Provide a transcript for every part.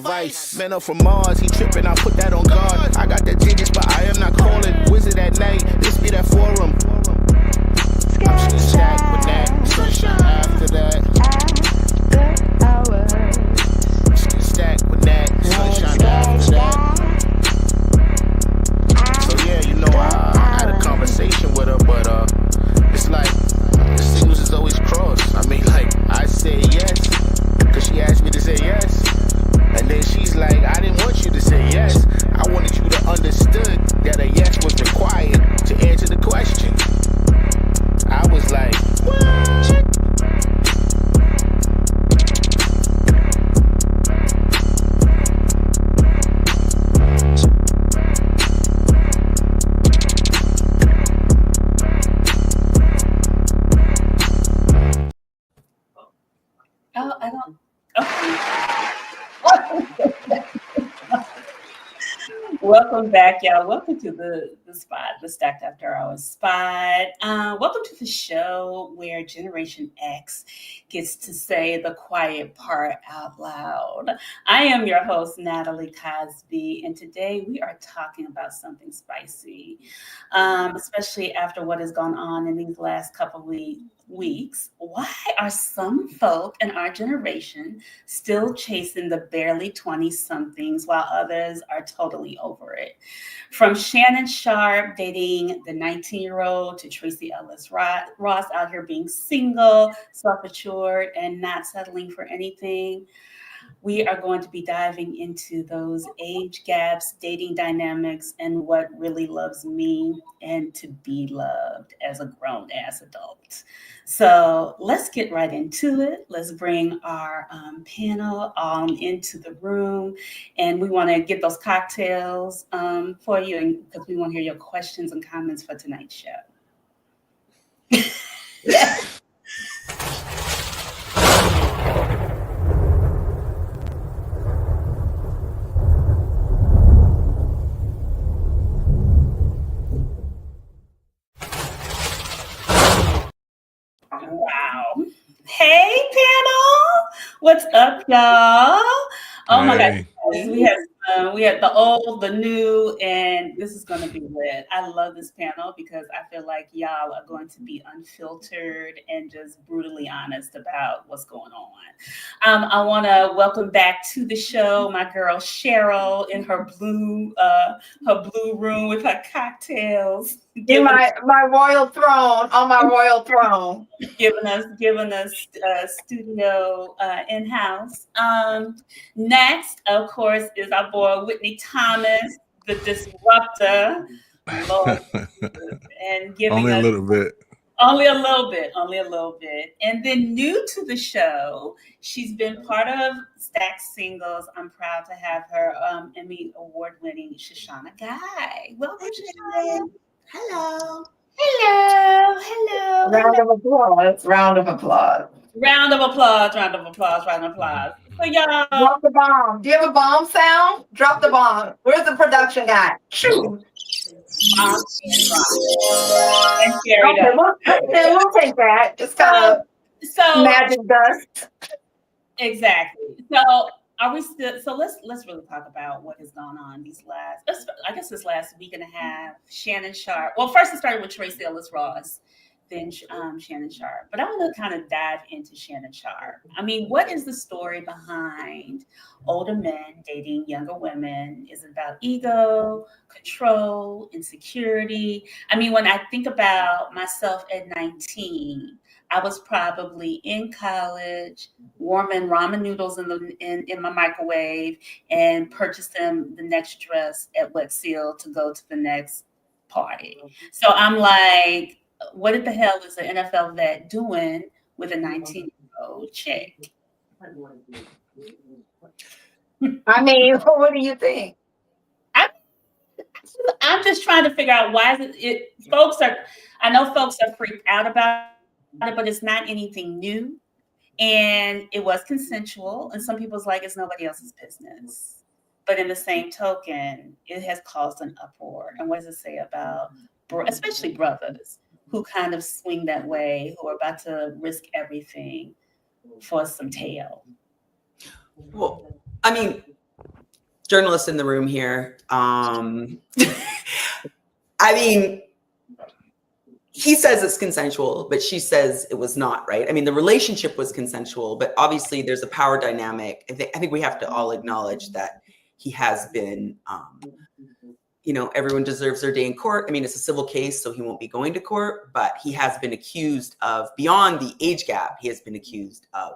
vice. Man up from Mars, he tripping, I put that on guard. I got the digits, but I am not calling. Wizard at night, this be that forum. I'm just stacked with that. Sunshine after that. Stacked with that. Sunshine after that. So yeah, you know, I had a conversation with her, but it's like the signals is always crossed. I mean, like, I say yes, cause she asked me to say yes. And then she's like, I didn't want you to say yes. I wanted you to understood that a yes was required to answer the question. I was like, what? Oh, I don't. Okay. Welcome back, y'all. Welcome to the spot, the Stacked After Hours spot. Welcome to the show where Generation X gets to say the quiet part out loud. I am your host, Natalie Cosby, and today we are talking about something spicy, especially after what has gone on in these last couple of weeks. Why are some folk in our generation still chasing the barely 20-somethings while others are totally over it? From Shannon Sharpe dating the 19-year-old to Tracee Ellis Ross out here being single, self-assured, and not settling for anything. We are going to be diving into those age gaps, dating dynamics, and what really loves me and to be loved as a grown-ass adult. So let's get right into it. Let's bring our panel into the room. And we want to get those cocktails for you because we want to hear your questions and comments for tonight's show. Yeah. Wow. Hey, panel. What's up, y'all? Oh my God. We had the old, the new, and this is going to be lit. I love this panel because I feel like y'all are going to be unfiltered and just brutally honest about what's going on. I want to welcome back to the show my girl Cheryl in her blue room with her cocktails. In my royal throne, on my royal throne. Giving us studio in-house. Next, of course, is our boy Whitney Thomas, the disruptor. Lord, and giving only us a little bit. Only a little bit. And then new to the show, she's been part of Stacked Singles. I'm proud to have her Emmy award-winning Shoshana Guy. Welcome, Shoshana. Hello. Round of applause. Round of applause. So y'all, drop the bomb. Do you have a bomb sound? Drop the bomb. Where's the production guy? Shoo. And carry we'll take that. Just kind of magic dust. Exactly. So are we still? So let's really talk about what has gone on this last week and a half. Shannon Sharpe. Well, first it started with Tracee Ellis Ross, then Shannon Sharpe. But I want to kind of dive into Shannon Sharpe. I mean, what is the story behind older men dating younger women? Is it about ego, control, insecurity? I mean, when I think about myself at 19. I was probably in college, warming ramen noodles in my microwave, and purchased them the next dress at Wet Seal to go to the next party. So I'm like, what the hell is an NFL vet doing with a 19-year-old chick? I mean, what do you think? I'm just trying to figure out why I know folks are freaked out about it, but it's not anything new. And it was consensual. And some people's like, it's nobody else's business. But in the same token, it has caused an uproar. And what does it say about, especially brothers, who kind of swing that way, who are about to risk everything for some tail? Well, I mean, journalists in the room here. I mean, he says it's consensual, but she says it was not, right? I mean, the relationship was consensual, but obviously there's a power dynamic. I think we have to all acknowledge that he has been, everyone deserves their day in court. I mean, it's a civil case, so he won't be going to court, but he has been accused of, beyond the age gap, he has been accused of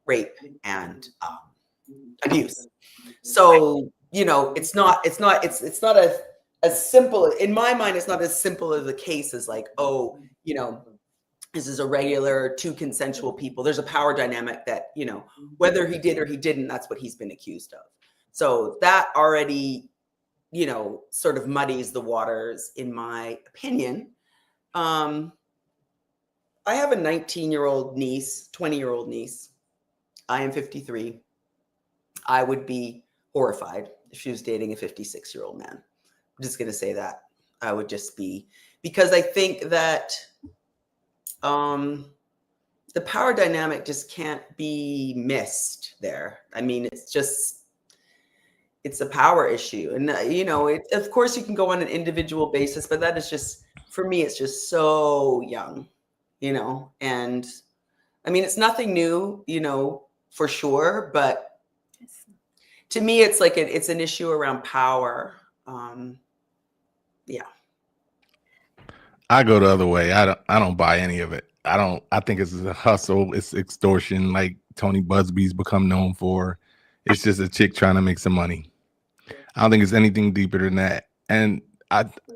rape and abuse. So, it's not as simple, in my mind, it's not as simple as a case as like, this is a regular two consensual people. There's a power dynamic that, whether he did or he didn't, that's what he's been accused of. So that already, sort of muddies the waters, in my opinion. I have a 19-year-old niece, 20-year-old niece. I am 53. I would be horrified if she was dating a 56-year-old man. I'm just going to say that. I would just be, because I think that the power dynamic just can't be missed there. I mean, it's a power issue. And, of course you can go on an individual basis, but that is just, for me, it's just so young, and I mean, it's nothing new, for sure. But to me, it's like it's an issue around power. Yeah. I go the other way. I don't buy any of it. I think it's a hustle. It's extortion, like Tony Busby's become known for. It's just a chick trying to make some money. I don't think it's anything deeper than that. And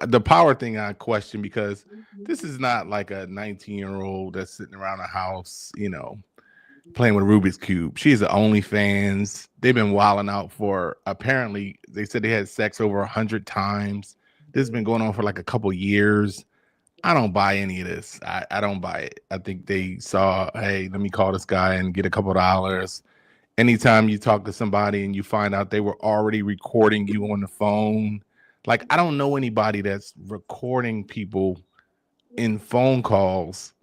the power thing I question, because this is not like a 19-year-old that's sitting around a house, playing with Rubik's Cube. She's the OnlyFans. They've been wilding out for, apparently, they said they had sex over 100 times. This has been going on for like a couple years. I don't buy any of this. I don't buy it. I think they saw, hey, let me call this guy and get a couple dollars. Anytime you talk to somebody and you find out they were already recording you on the phone, like, I don't know anybody that's recording people in phone calls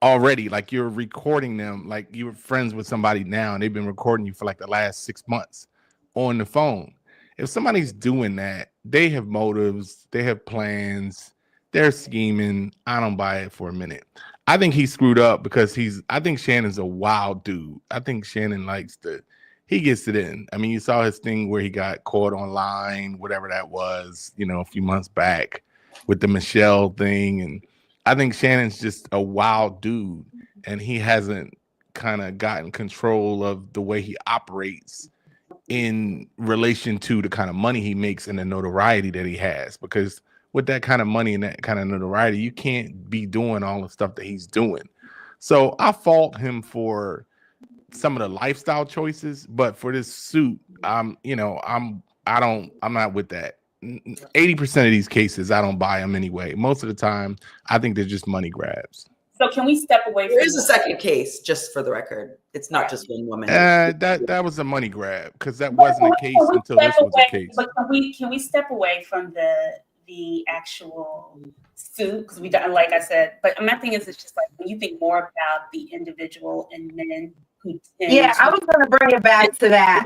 already. Like, you're recording them, like you were friends with somebody now and they've been recording you for like the last 6 months on the phone. If somebody's doing that, they have motives, they have plans, they're scheming. I don't buy it for a minute. I think he screwed up because I think Shannon's a wild dude. I think Shannon he gets it in. I mean, you saw his thing where he got caught online, whatever that was, a few months back with the Michelle thing. And I think Shannon's just a wild dude, and he hasn't kind of gotten control of the way he operates in relation to the kind of money he makes and the notoriety that he has. Because with that kind of money and that kind of notoriety, you can't be doing all the stuff that he's doing. So I fault him for some of the lifestyle choices, but for this suit, I'm not with that. 80% of these cases, I don't buy them anyway. Most of the time, I think they're just money grabs. So can we step away from There is a second case, just for the record. It's not just one woman. That was a money grab, because that wasn't a case until this was a case. But can we step away from the actual suit? Because we don't, like I said, but my thing is, it's just like when you think more about the individual and men who I was going to bring it back to that.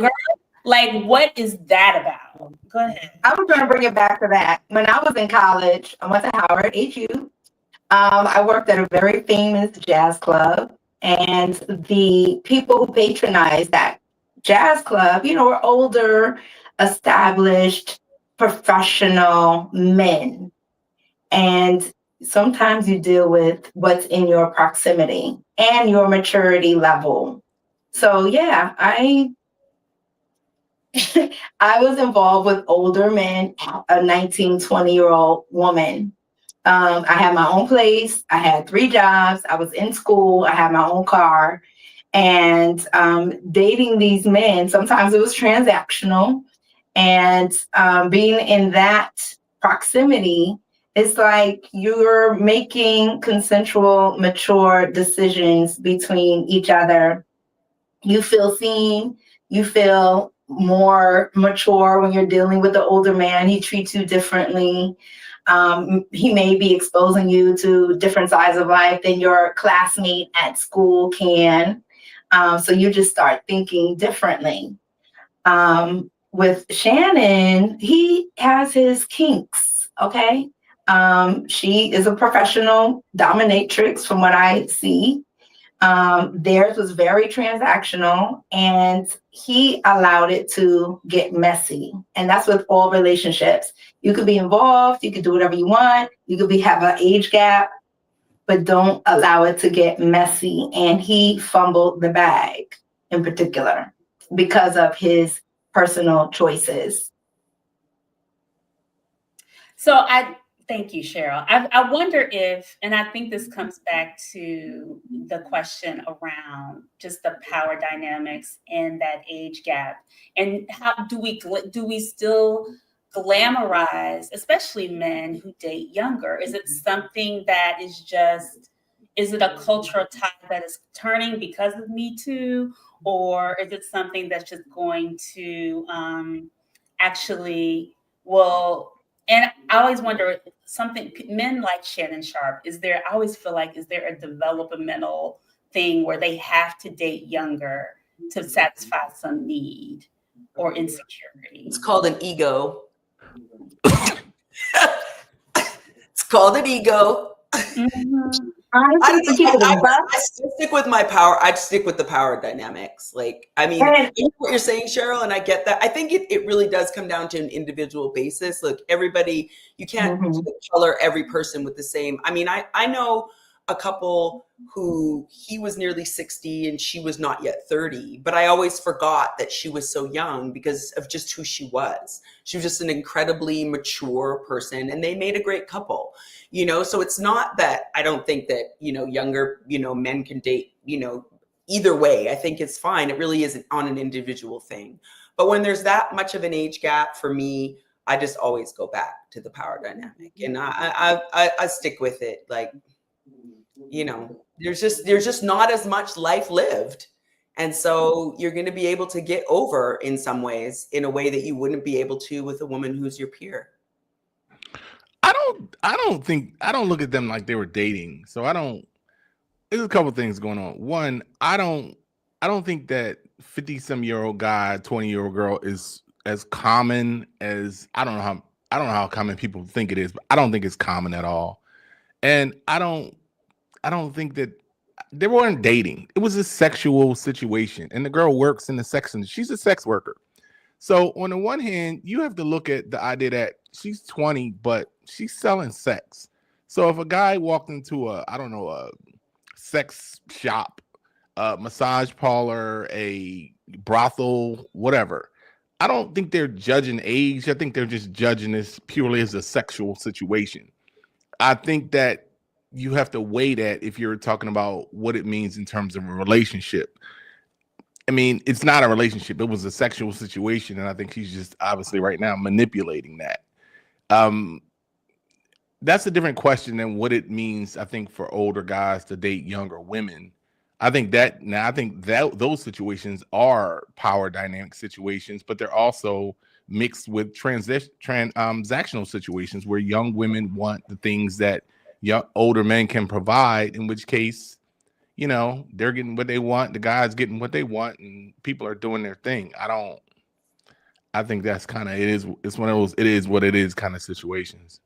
Like, what is that about? Go ahead. I was going to bring it back to that. When I was in college, I went to Howard, HU. I worked at a very famous jazz club, and the people who patronized that jazz club, were older, established, professional men. And sometimes you deal with what's in your proximity and your maturity level. So yeah, I was involved with older men, a 19, 20-year-old woman. I had my own place. I had 3 jobs. I was in school. I had my own car. And dating these men, sometimes it was transactional. And being in that proximity, it's like you're making consensual, mature decisions between each other. You feel seen. You feel more mature when you're dealing with the older man. He treats you differently. He may be exposing you to different sides of life than your classmate at school can. So you just start thinking differently. with Shannon, he has his kinks. Okay. She is a professional dominatrix from what I see. Theirs was very transactional, and he allowed it to get messy. And that's with all relationships. You could be involved, you could do whatever you want, you could have an age gap, but don't allow it to get messy. And he fumbled the bag in particular because of his personal choices. So I thank you, Cheryl. I wonder if, and I think this comes back to the question around just the power dynamics and that age gap, and how do we still glamorize, especially men who date younger? Is it something that is it a cultural tide that is turning because of Me Too, or is it something that's just going to actually, well, and I always wonder, men like Shannon Sharpe, I always feel like, is there a developmental thing where they have to date younger to satisfy some need or insecurity? It's called an ego. It's called an ego. Mm-hmm. I stick with my power. I'd stick with the power dynamics. Like, I mean, I know what you're saying, Cheryl, and I get that. I think it really does come down to an individual basis. Look, everybody, you can't color every person with the same. I mean, I know a couple who he was nearly 60 and she was not yet 30, but I always forgot that she was so young because of just who she was. She was just an incredibly mature person, and they made a great couple. So it's not that I don't think that, younger, men can date, either way. I think it's fine. It really isn't on an individual thing. But when there's that much of an age gap, for me, I just always go back to the power dynamic, and I stick with it. Like, there's just not as much life lived. And so you're going to be able to get over in some ways in a way that you wouldn't be able to with a woman who's your peer. I don't look at them like they were dating. So there's a couple things going on. One, I don't think that 50-some-year-old guy, 20-year-old girl is as common as, I don't know how common people think it is, but I don't think it's common at all. And I don't think that they weren't dating. It was a sexual situation, and the girl works in the sex industry. She's a sex worker. So on the one hand, you have to look at the idea that she's 20, but she's selling sex. So if a guy walked into a sex shop, a massage parlor, a brothel, whatever, I don't think they're judging age. I think they're just judging this purely as a sexual situation. I think that you have to weigh that if you're talking about what it means in terms of a relationship. I mean, it's not a relationship. It was a sexual situation, and I think he's just obviously right now manipulating that. That's a different question than what it means, I think, for older guys to date younger women. I think that those situations are power dynamic situations, but they're also mixed with transactional situations where young women want the things that older men can provide, in which case, they're getting what they want, the guy's getting what they want, and people are doing their thing. I think that's kind of, it's one of those, it is what it is kind of situations.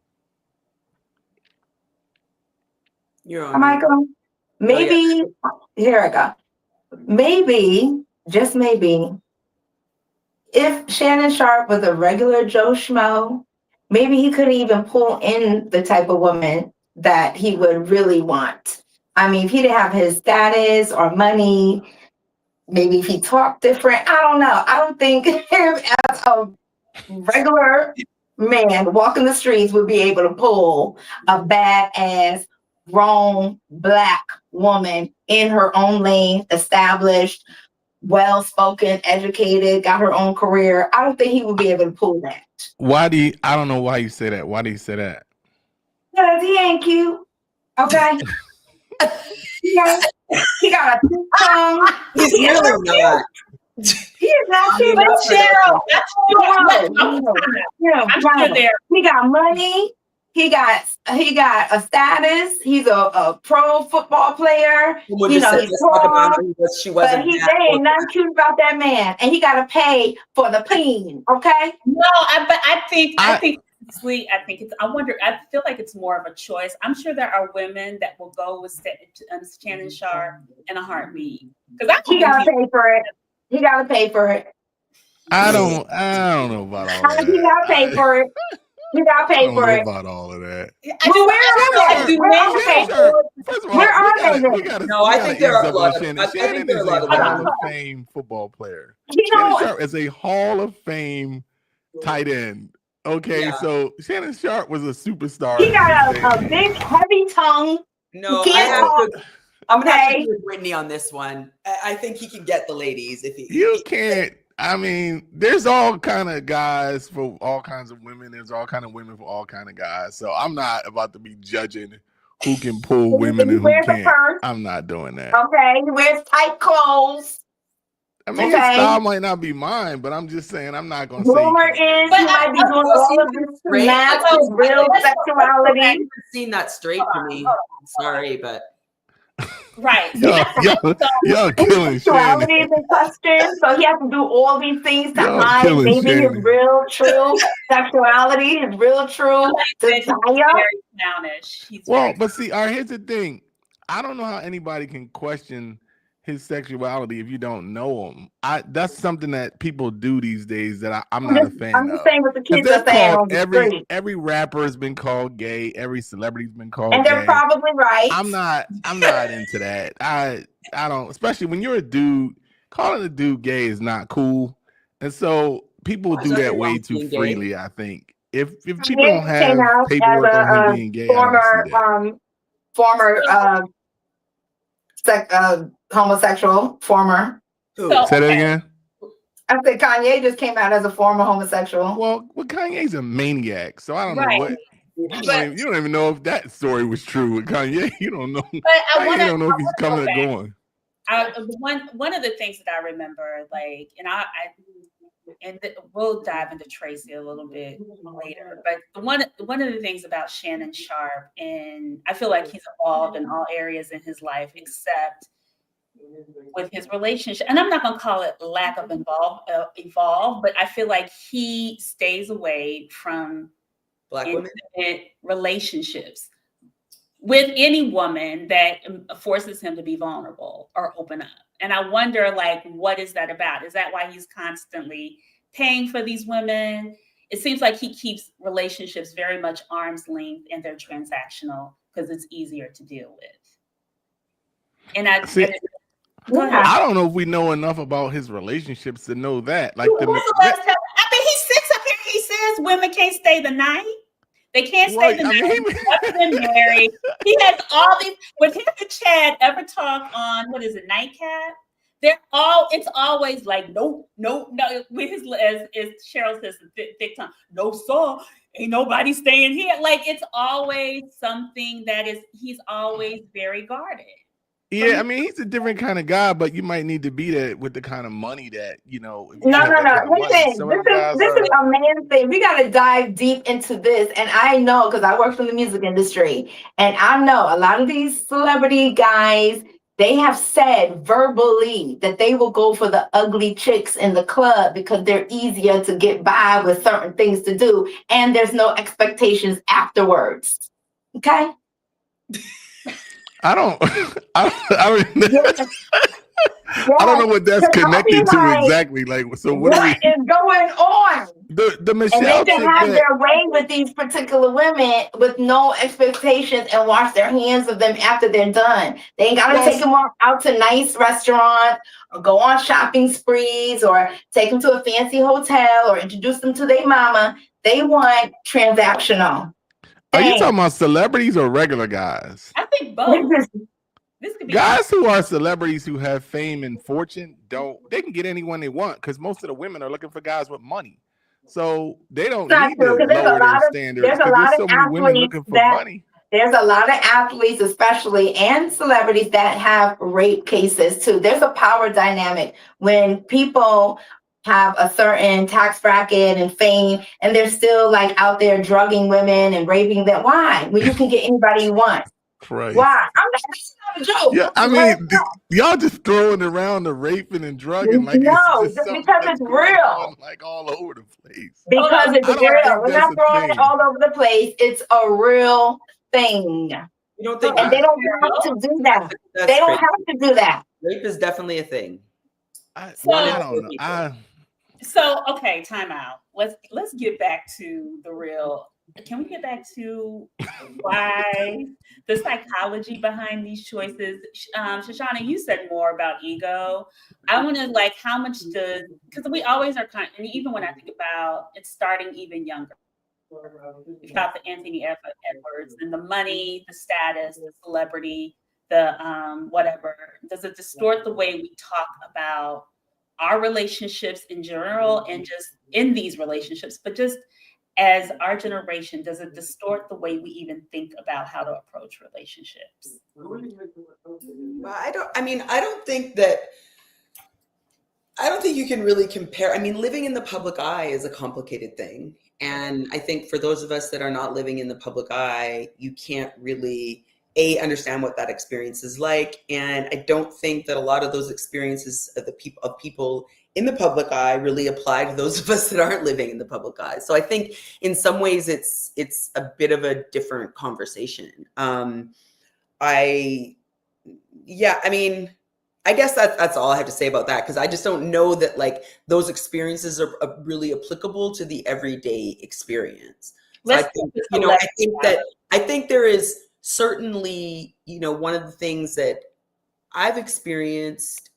You're on. Michael, maybe, here I go. Maybe, just maybe, if Shannon Sharpe was a regular Joe Schmo, maybe he couldn't even pull in the type of woman that he would really want. I mean, if he didn't have his status or money, maybe if he talked different, I don't know. I don't think him as a regular man walking the streets would be able to pull a badass, grown, Black woman in her own lane, established, well-spoken, educated, got her own career. I don't think he would be able to pull that. I don't know why you say that. Why do you say that? Because he ain't cute. Okay. Yeah. He got a tongue. He's really not. He is not cute. But Cheryl, I'm sure there. he got money. He got a status. He's a pro football player. Someone You just know, said, he's let's talk about tall, how she but wasn't that they ain't nothing organized. cute about that man. And he got to pay for the peen. Okay. No, but I think sweet. I think it's. I wonder. I feel like it's more of a choice. I'm sure there are women that will go with Shannon Sharpe in a heartbeat because I He don't got think to pay for it. He got to pay for it. I don't know about all of He that. got to pay for it. He got to I pay don't for know it. about all of that. Well, where Shannon are they? Sharpe, Where are Shannon they? Sharpe. First of all, Where are they we then? gotta No, I ease think there are a up lot on of. Shannon. I think Shannon there are is a lot a of Hall women. of Fame football player. You Shannon know, Sharpe is a Hall of Fame tight end. Okay, Yeah. so Shannon Sharpe was a superstar he in got his a day. big, heavy tongue. No, He I can't have talk. to. I'm gonna have to Okay. agree with Brittany on this one. I think he can get the ladies if he. You can't. I mean, there's all kind of guys for all kinds of women. There's all kind of women for all kind of guys. So I'm not about to be judging who can pull women He and who wears a can't. purse. I'm not doing that. Okay. He wears tight clothes. I mean, his Okay. style might not be mine, but I'm just saying I'm not going to say. Rumor is he might be doing all of this to mask his real sexuality. I haven't seen that straight to me. Sorry, but right. Y'all His killing Shannon. sexuality is in question, so he has to do all these things to Y'all hide killing maybe his Shannon. real, true sexuality, his real, true desire. Very clownish. Well, but see, all right, here's the thing. I don't know how anybody can question his sexuality if you don't know him. That's something that people do these days that I'm not a fan I'm of. just saying what the kids They're are saying called on the street. every rapper has been called gay, every celebrity's been called And they're gay. probably right. I'm not into that. I don't, especially when you're a dude, calling a dude gay is not cool. And so people do that way too freely, I think. If people don't have paperwork on him being gay, I don't see that. Homosexual, former. Say that again. I said Kanye just came out as a former homosexual. Well, Kanye's a maniac, so I don't know what. You don't even know if that story was true with Kanye. You don't know. But I don't know if he's coming or going. One of the things that I remember, like, and we'll dive into Tracee a little bit later. But one of the things about Shannon Sharpe, and I feel like he's evolved in all areas in his life except with his relationship. And I'm not going to call it lack of evolve, but I feel like he stays away from Black intimate relationships with any woman that forces him to be vulnerable or open up. And I wonder, like, what is that about? Is that why he's constantly paying for these women? It seems like he keeps relationships very much arm's length and they're transactional because it's easier to deal with. And I don't know if we know enough about his relationships to know that. Like I mean, he sits up here, he says women can't stay the night. They can't stay the night. He's been married. He has all these. When him and Chad ever talk on what is it, Nightcap? It's always like no. With his as Cheryl says, thick tongue. No, sir, ain't nobody staying here. Like it's always something that is. He's always very guarded. Yeah, I mean, he's a different kind of guy, but you might need to be that with the kind of money that, you know. No. Listen, this is a man thing. We got to dive deep into this. And I know, because I work in the music industry, and I know a lot of these celebrity guys, they have said verbally that they will go for the ugly chicks in the club because they're easier to get by with certain things to do. And there's no expectations afterwards. Okay? I don't know what that's connected to exactly. Like, so what is going on? The Michelle and they can have their way with these particular women with no expectations and wash their hands of them after they're done. They ain't gotta take them out to nice restaurants or go on shopping sprees or take them to a fancy hotel or introduce them to their mama. They want transactional. Are you talking about celebrities or regular guys? I think both. This could be guys who are celebrities who have fame and fortune they can get anyone they want because most of the women are looking for guys with money. So they don't need to lower their standards because there's so many women looking for money. There's a lot of athletes, especially, and celebrities that have rape cases too. There's a power dynamic when people have a certain tax bracket and fame, and they're still like out there drugging women and raping them. Why? When you can get anybody you want. Christ. Why? That's not a joke. Yeah, I mean, y'all just throwing around the raping and drugging like it's No, just something because that's it's going real. on like all over the place. Because it's I don't real. think We're that's not a throwing it thing. all over the place. It's a real thing. You don't think And they don't have to do that. They don't have to do that. Rape is definitely a thing. I don't know. So okay, time out. Let's get back to the real. Can we get back to why the psychology behind these choices? Shoshana, you said more about ego. I want to like how much does, because we always are kind, and even when I think about it's starting even younger. About the Anthony Edwards and the money, the status, the celebrity, the whatever. Does it distort the way we talk about our relationships in general and just in these relationships, but just as our generation, does it distort the way we even think about how to approach relationships? Well, I don't think you can really compare. I mean, living in the public eye is a complicated thing. And I think for those of us that are not living in the public eye, you can't really understand what that experience is like. And I don't think that a lot of those experiences of people in the public eye really apply to those of us that aren't living in the public eye. So I think in some ways it's a bit of a different conversation. I guess that's all I have to say about that, because I just don't know that like those experiences are really applicable to the everyday experience. So I think there is certainly, one of the things that I've experienced,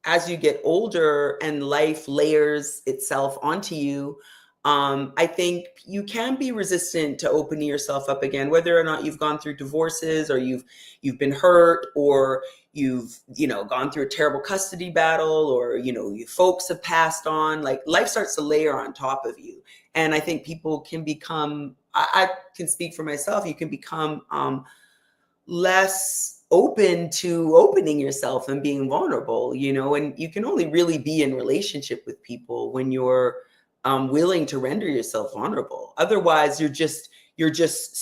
as you get older and life layers itself onto you, I think you can be resistant to opening yourself up again, whether or not you've gone through divorces or you've been hurt or you've, gone through a terrible custody battle or, your folks have passed on. Like life starts to layer on top of you. And I think people can become, I can speak for myself, you can become less open to opening yourself and being vulnerable, and you can only really be in relationship with people when you're willing to render yourself vulnerable. Otherwise, you're just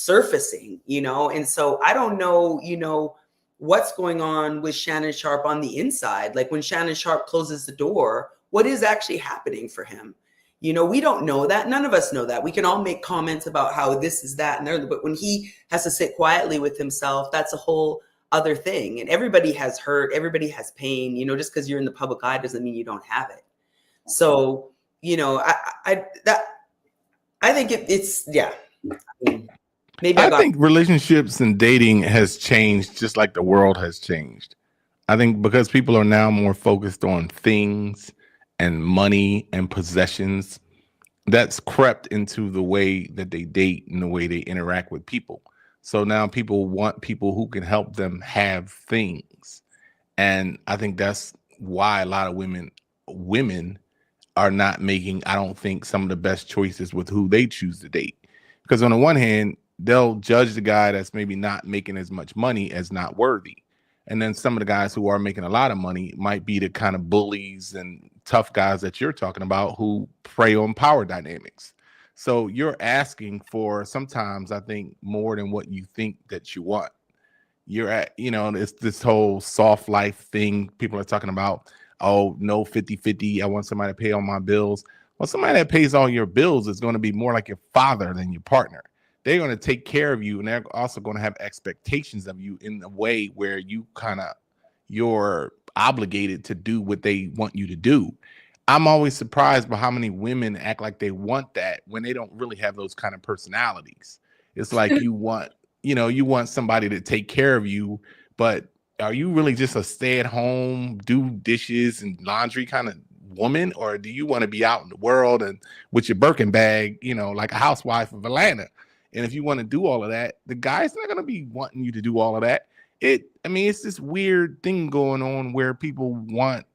surfacing, and so I don't know, what's going on with Shannon Sharpe on the inside. Like when Shannon Sharpe closes the door, what is actually happening for him? We don't know that. None of us know that. We can all make comments about how this is that and there, but when he has to sit quietly with himself, that's a whole other thing. And everybody has hurt, everybody has pain, just because you're in the public eye doesn't mean you don't have it. So, I think it's yeah. I think relationships and dating has changed just like the world has changed. I think because people are now more focused on things and money and possessions, that's crept into the way that they date and the way they interact with people. So now people want people who can help them have things. And I think that's why a lot of women are not making, I don't think, some of the best choices with who they choose to date. Because on the one hand, they'll judge the guy that's maybe not making as much money as not worthy. And then some of the guys who are making a lot of money might be the kind of bullies and tough guys that you're talking about who prey on power dynamics. So you're asking for sometimes, I think, more than what you think that you want. You're at, it's this whole soft life thing. People are talking about, oh, no 50-50. I want somebody to pay all my bills. Well, somebody that pays all your bills is going to be more like your father than your partner. They're going to take care of you, and they're also going to have expectations of you in a way where you're obligated to do what they want you to do. I'm always surprised by how many women act like they want that when they don't really have those kind of personalities. It's like you want somebody to take care of you, but are you really just a stay-at-home, do dishes and laundry kind of woman, or do you want to be out in the world and with your Birkin bag, like a housewife of Atlanta? And if you want to do all of that, the guy's not going to be wanting you to do all of that. It's this weird thing going on where people want,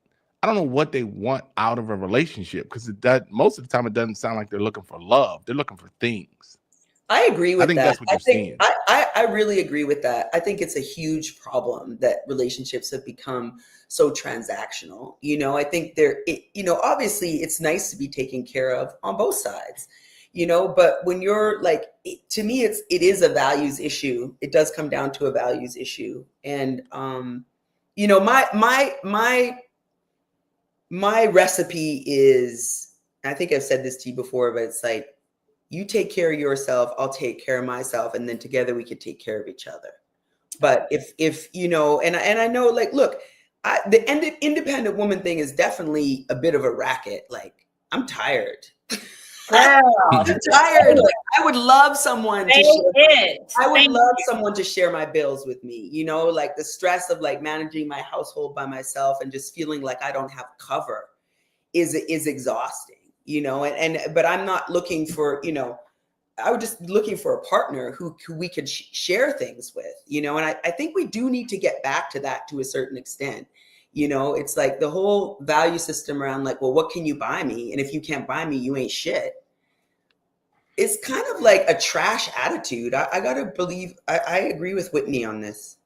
I don't know what they want out of a relationship, because most of the time it doesn't sound like they're looking for love. They're looking for things. I agree with I think that. that's what you're seeing. I really agree with that. I think it's a huge problem that relationships have become so transactional. You know, I think obviously it's nice to be taken care of on both sides, but when you're like, to me, it is a values issue. It does come down to a values issue. And, my recipe is, I think I've said this to you before, but it's like, you take care of yourself, I'll take care of myself, and then together we could take care of each other. But if and I know, like, look, the independent woman thing is definitely a bit of a racket. Like, I'm tired. Girl, I'm tired. Like, I would love someone to share my bills with me. Like the stress of like managing my household by myself and just feeling like I don't have cover is exhausting. But I'm not looking for, I was just looking for a partner who we could share things with, and I think we do need to get back to that to a certain extent. It's like the whole value system around like, well, what can you buy me? And if you can't buy me, you ain't shit. It's kind of like a trash attitude. I gotta believe, I agree with Whitney on this.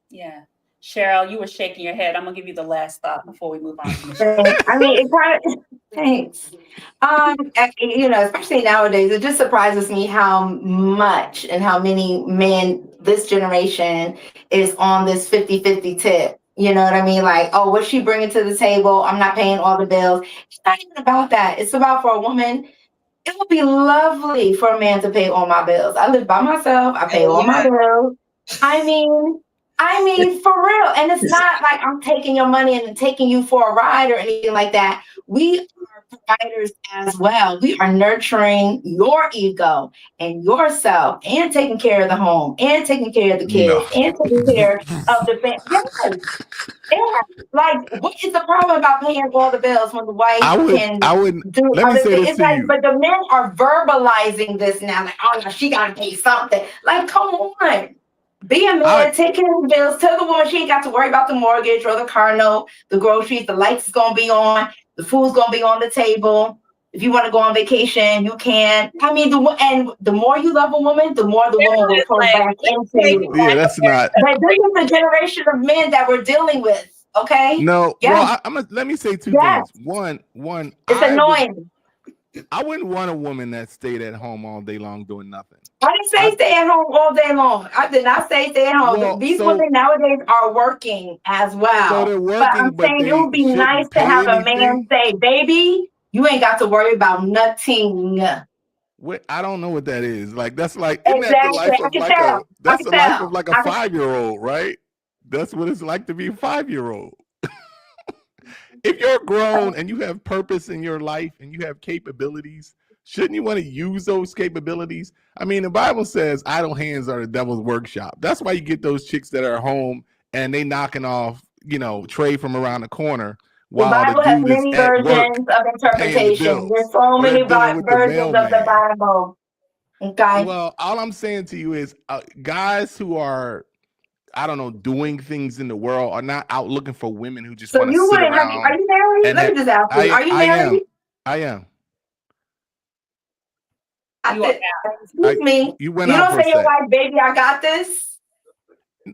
Yeah. Cheryl, you were shaking your head. I'm gonna give you the last thought before we move on. I mean, it kind of, thanks. Especially nowadays, it just surprises me how much and how many men this generation is on this 50-50 tip. You know what I mean? Like, oh, what's she bringing to the table? I'm not paying all the bills. It's not even about that. It's about, for a woman, it would be lovely for a man to pay all my bills. I live by myself. I pay all my bills. I mean, for real. And it's not like I'm taking your money and taking you for a ride or anything like that. We are providers as well. We are nurturing your ego and yourself and taking care of the home and taking care of the kids and taking care of the family. Yes. Yeah. Like, what is the problem about paying all the bills when the wife can do let me other say things? this It's to like, you. but the men are verbalizing this now. Like, oh, no, she got to pay something. Like, come on. Be a man, take care of the bills. Tell the woman she ain't got to worry about the mortgage or the car note, the groceries, the lights is going to be on, the food's going to be on the table. If you want to go on vacation, you can. I mean, the more you love a woman, the more the woman will pour back into you. Yeah, that's not. But this is the generation of men that we're dealing with. Okay. No. Yes. Well, let me say two Yes. things. One, It's annoying. I wouldn't want a woman that stayed at home all day long doing nothing. I didn't say stay at home all day long. I did not say stay at home. Well, These women nowadays are working as well. So they're working, but I'm saying they it would be nice to have a man say, baby, you ain't got to worry about nothing. I don't know what that is. Like, that's like, exactly. Isn't that the life of like tell. that's the life of like a 5-year-old, right? That's what it's like to be a 5-year-old. If you're grown and you have purpose in your life and you have capabilities, shouldn't you want to use those capabilities? I mean, the Bible says idle hands are the devil's workshop. That's why you get those chicks that are home and they knocking off, tray from around the corner while the Bible has many versions of interpretation. There's so many versions of the Bible. Okay. Well, all I'm saying to you is guys who are, I don't know, doing things in the world are not out looking for women who just want to sit around. Are you married? Let me just ask you. Are you married? I am. Excuse me. You don't say your wife, baby, I got this.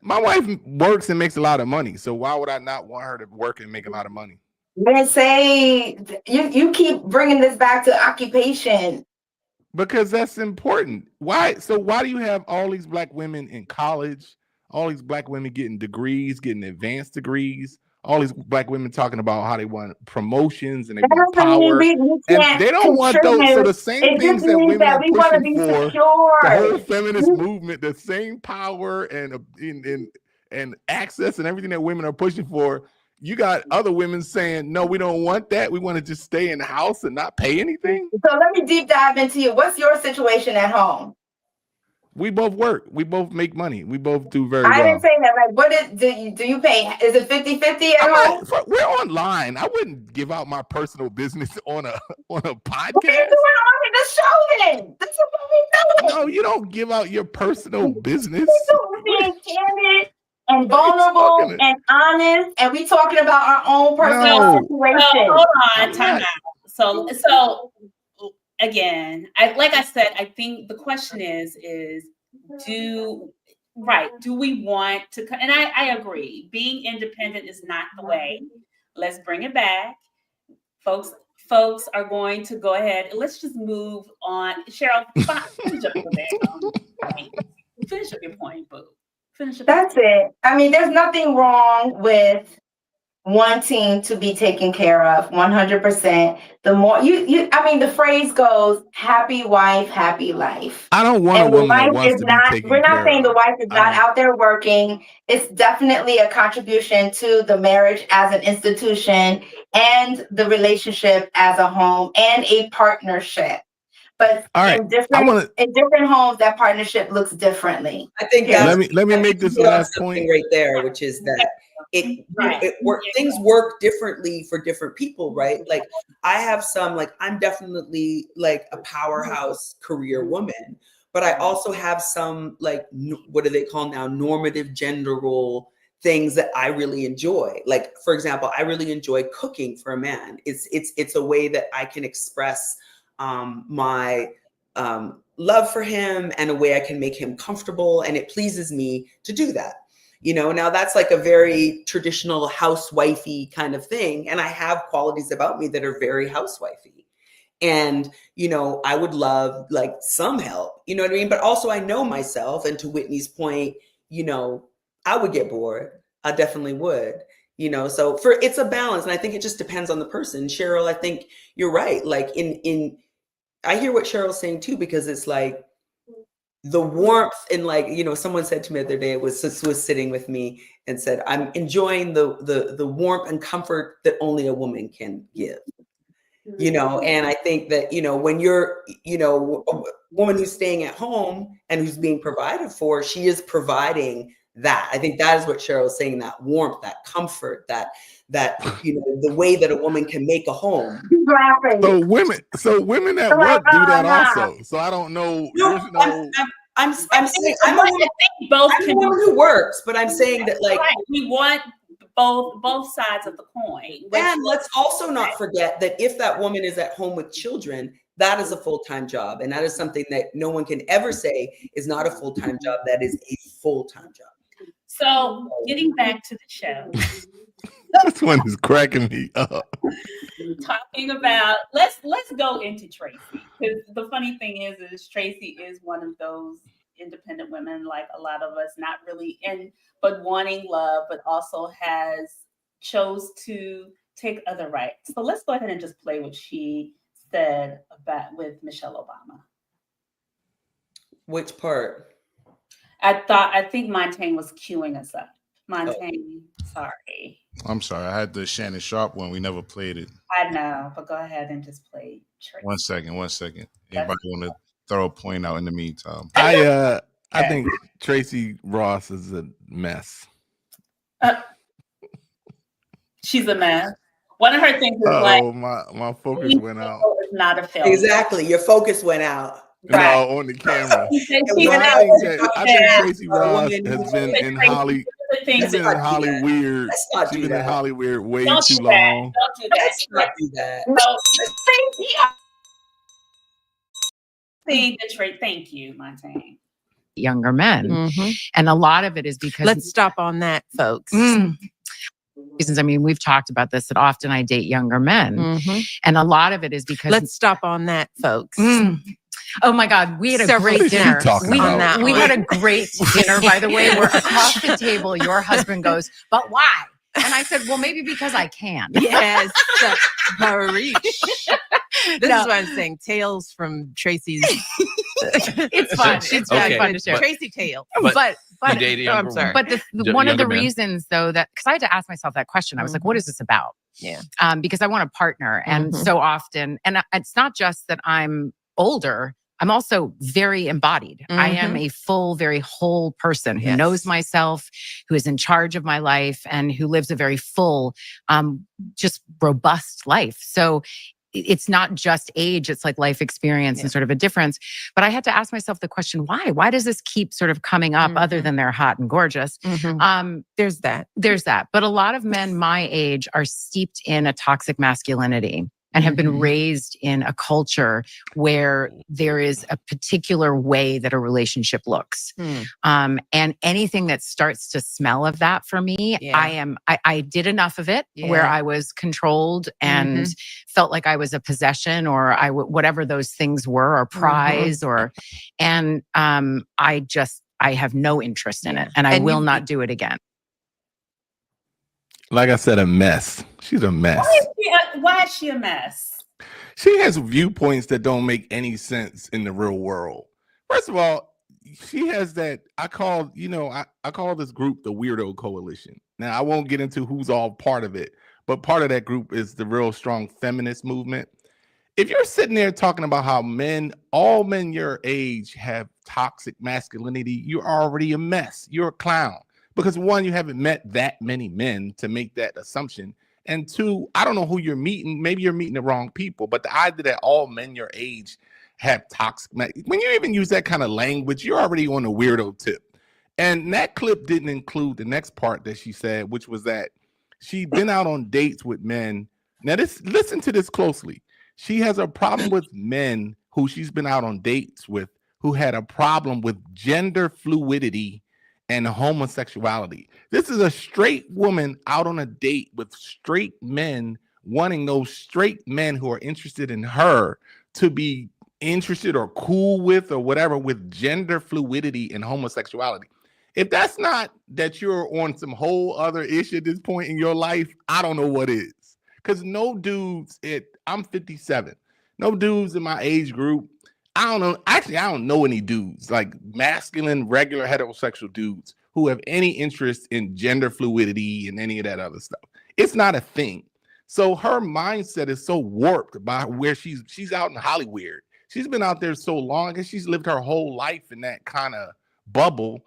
My wife works and makes a lot of money, so why would I not want her to work and make a lot of money? Man, say you keep bringing this back to occupation. Because that's important. Why? So why do you have all these black women in college? All these black women getting degrees, getting advanced degrees. All these black women talking about how they want promotions and they want power. And they don't want those. So the same things that women are pushing for, the whole feminist movement, the same power and access and everything that women are pushing for. You got other women saying, no, we don't want that. We want to just stay in the house and not pay anything. So let me deep dive into you. What's your situation at home? We both work. We both make money. We both do very well. I didn't say that. Like, what do you pay? Is it 50-50 at home? We're online. I wouldn't give out my personal business on a podcast. What are you doing on the show then? This is what we do. No, you don't give out your personal business. We're being candid and vulnerable and honest, and we talking about our own personal situation. So, hold on, time out. So, again, like I said, I think the question is do we want to, and I agree, being independent is not the way. Let's bring it back. Folks are going to go ahead and let's just move on. Cheryl, finish up your point. Finish up your point, boo. Finish up. That's it. I mean, there's nothing wrong with wanting to be taken care of 100%. The more I mean, the phrase goes, happy wife, happy life. I don't want a woman that wants to be taken we're not care saying of. the wife is not out there working. It's definitely a contribution to the marriage as an institution and the relationship as a home and a partnership. But in different homes, that partnership looks differently. I think let me make this last point right there, which is that things work differently for different people, right? Like I have some, like I'm definitely like a powerhouse career woman, but I also have some like what do they call now, normative gender role things that I really enjoy. Like for example, I really enjoy cooking for a man. It's a way that I can express my love for him and a way I can make him comfortable, and it pleases me to do that. You know, now that's like a very traditional housewifey kind of thing. And I have qualities about me that are very housewifey. And, you know, I would love like some help, you know what I mean? But also I know myself, and to Whitney's point, you know, I would get bored. I definitely would, you know, so it's a balance. And I think it just depends on the person. Cheryl, I think you're right. Like I hear what Cheryl's saying too, because it's like, the warmth and like, you know, someone said to me the other day, was sitting with me and said, I'm enjoying the warmth and comfort that only a woman can give, you know? And I think that, you know, when you're, you know, a woman who's staying at home and who's being provided for, she is providing that. I think that is what Cheryl's saying, that warmth, that comfort, that, you know, the way that a woman can make a home. So women at work do that also. So I don't know. I'm saying I'm a woman who works, but I'm saying that like we want both sides of the coin. And let's also not forget that if that woman is at home with children, that is a full-time job, and that is something that no one can ever say is not a full-time job. That is a full-time job. So getting back to the show. This one is cracking me up. Talking about let's go into Tracee, because the funny thing is Tracee is one of those independent women, like a lot of us, not really but wanting love, but also chose to take other rights. So let's go ahead and just play what she said with Michelle Obama. Which part? I think Montaigne was queuing us up. Montaigne, sorry. I'm sorry. I had the Shannon Sharpe one. We never played it. I know, but go ahead and just play Tracee. One second. Anybody want to throw a point out in the meantime? I think Tracee Ross is a mess. She's a mess. One of her things is my focus went out. It's not a film. Exactly, your focus went out. Right. No, on the camera. I think Tracee Ross has been in Hollywood. She's been in Hollywood. She's been in Hollywood way too long. Don't do that. Let's not do that. Thank you, Montaigne. Younger men. Mm-hmm. And a lot of it is because... Let's stop on that, folks. Reasons. I mean, we've talked about this, that often I date younger men. Mm-hmm. And a lot of it is because... Let's stop on that, folks. Oh my God, we had a great dinner. We had a great dinner, by the way, where across the table, your husband goes, but why? And I said, well, maybe because I can. Yes. This is what I'm saying. Tales from Tracee's. It's fun. It's really fun to share. Tracee tale. But I'm sorry. But one of the reasons, though, that because I had to ask myself that question, I was like, what is this about? Yeah. Because I want a partner. And so often, and it's not just that I'm older, I'm also very embodied. I am a full, very whole person who knows myself, who is in charge of my life, and who lives a very full, just robust life. So it's not just age, it's like life experience and sort of a difference. But I had to ask myself the question, why? Why does this keep sort of coming up other than they're hot and gorgeous? There's that. But a lot of men my age are steeped in a toxic masculinity. and have been raised in a culture where there is a particular way that a relationship looks. And anything that starts to smell of that for me, I did enough of it where I was controlled and felt like I was a possession or whatever those things were, or prize and I have no interest in it, and I will not do it again. Like I said, a mess. She's a mess. Why is she a mess? She has viewpoints that don't make any sense in the real world. First of all, she has that, I call this group the Weirdo Coalition. Now, I won't get into who's all part of it, but part of that group is the real strong feminist movement. If you're sitting there talking about how all men your age have toxic masculinity, you're already a mess. You're a clown. Because one, you haven't met that many men to make that assumption. And two, I don't know who you're meeting. Maybe you're meeting the wrong people. But the idea that all men your age have toxic, when you even use that kind of language, you're already on a weirdo tip. And that clip didn't include the next part that she said, which was that she'd been out on dates with men. Now, listen to this closely. She has a problem with men who she's been out on dates with who had a problem with gender fluidity and homosexuality. This is a straight woman out on a date with straight men, wanting those straight men who are interested in her to be interested or cool with or whatever with gender fluidity and homosexuality. If that's not that you're on some whole other issue at this point in your life, I don't know what is. Because no dudes, I'm 57. No dudes in my age group. I don't know. Actually, I don't know any dudes, like masculine, regular heterosexual dudes who have any interest in gender fluidity and any of that other stuff. It's not a thing. So her mindset is so warped by where she's out in Hollywood. She's been out there so long and she's lived her whole life in that kind of bubble.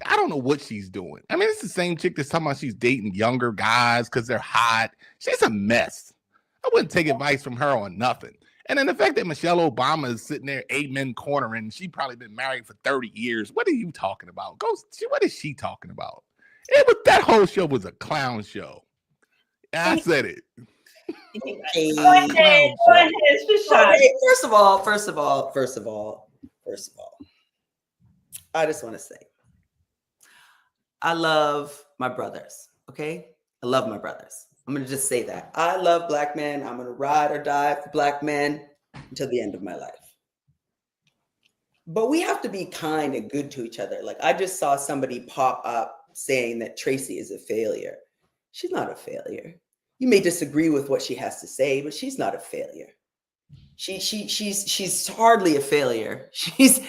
I don't know what she's doing. I mean, it's the same chick that's talking about she's dating younger guys because they're hot. She's a mess. I wouldn't take advice from her on nothing. And then the fact that Michelle Obama is sitting there amen cornering, she probably been married for 30 years. What are you talking about? What is she talking about? That whole show was a clown show. I said it. Okay. Go ahead. First of all, I just want to say, I love my brothers. Okay. I love my brothers. I'm going to just say that. I love Black men. I'm going to ride or die for Black men until the end of my life. But we have to be kind and good to each other. Like I just saw somebody pop up saying that Tracee is a failure. She's not a failure. You may disagree with what she has to say, but she's not a failure. She's hardly a failure. She's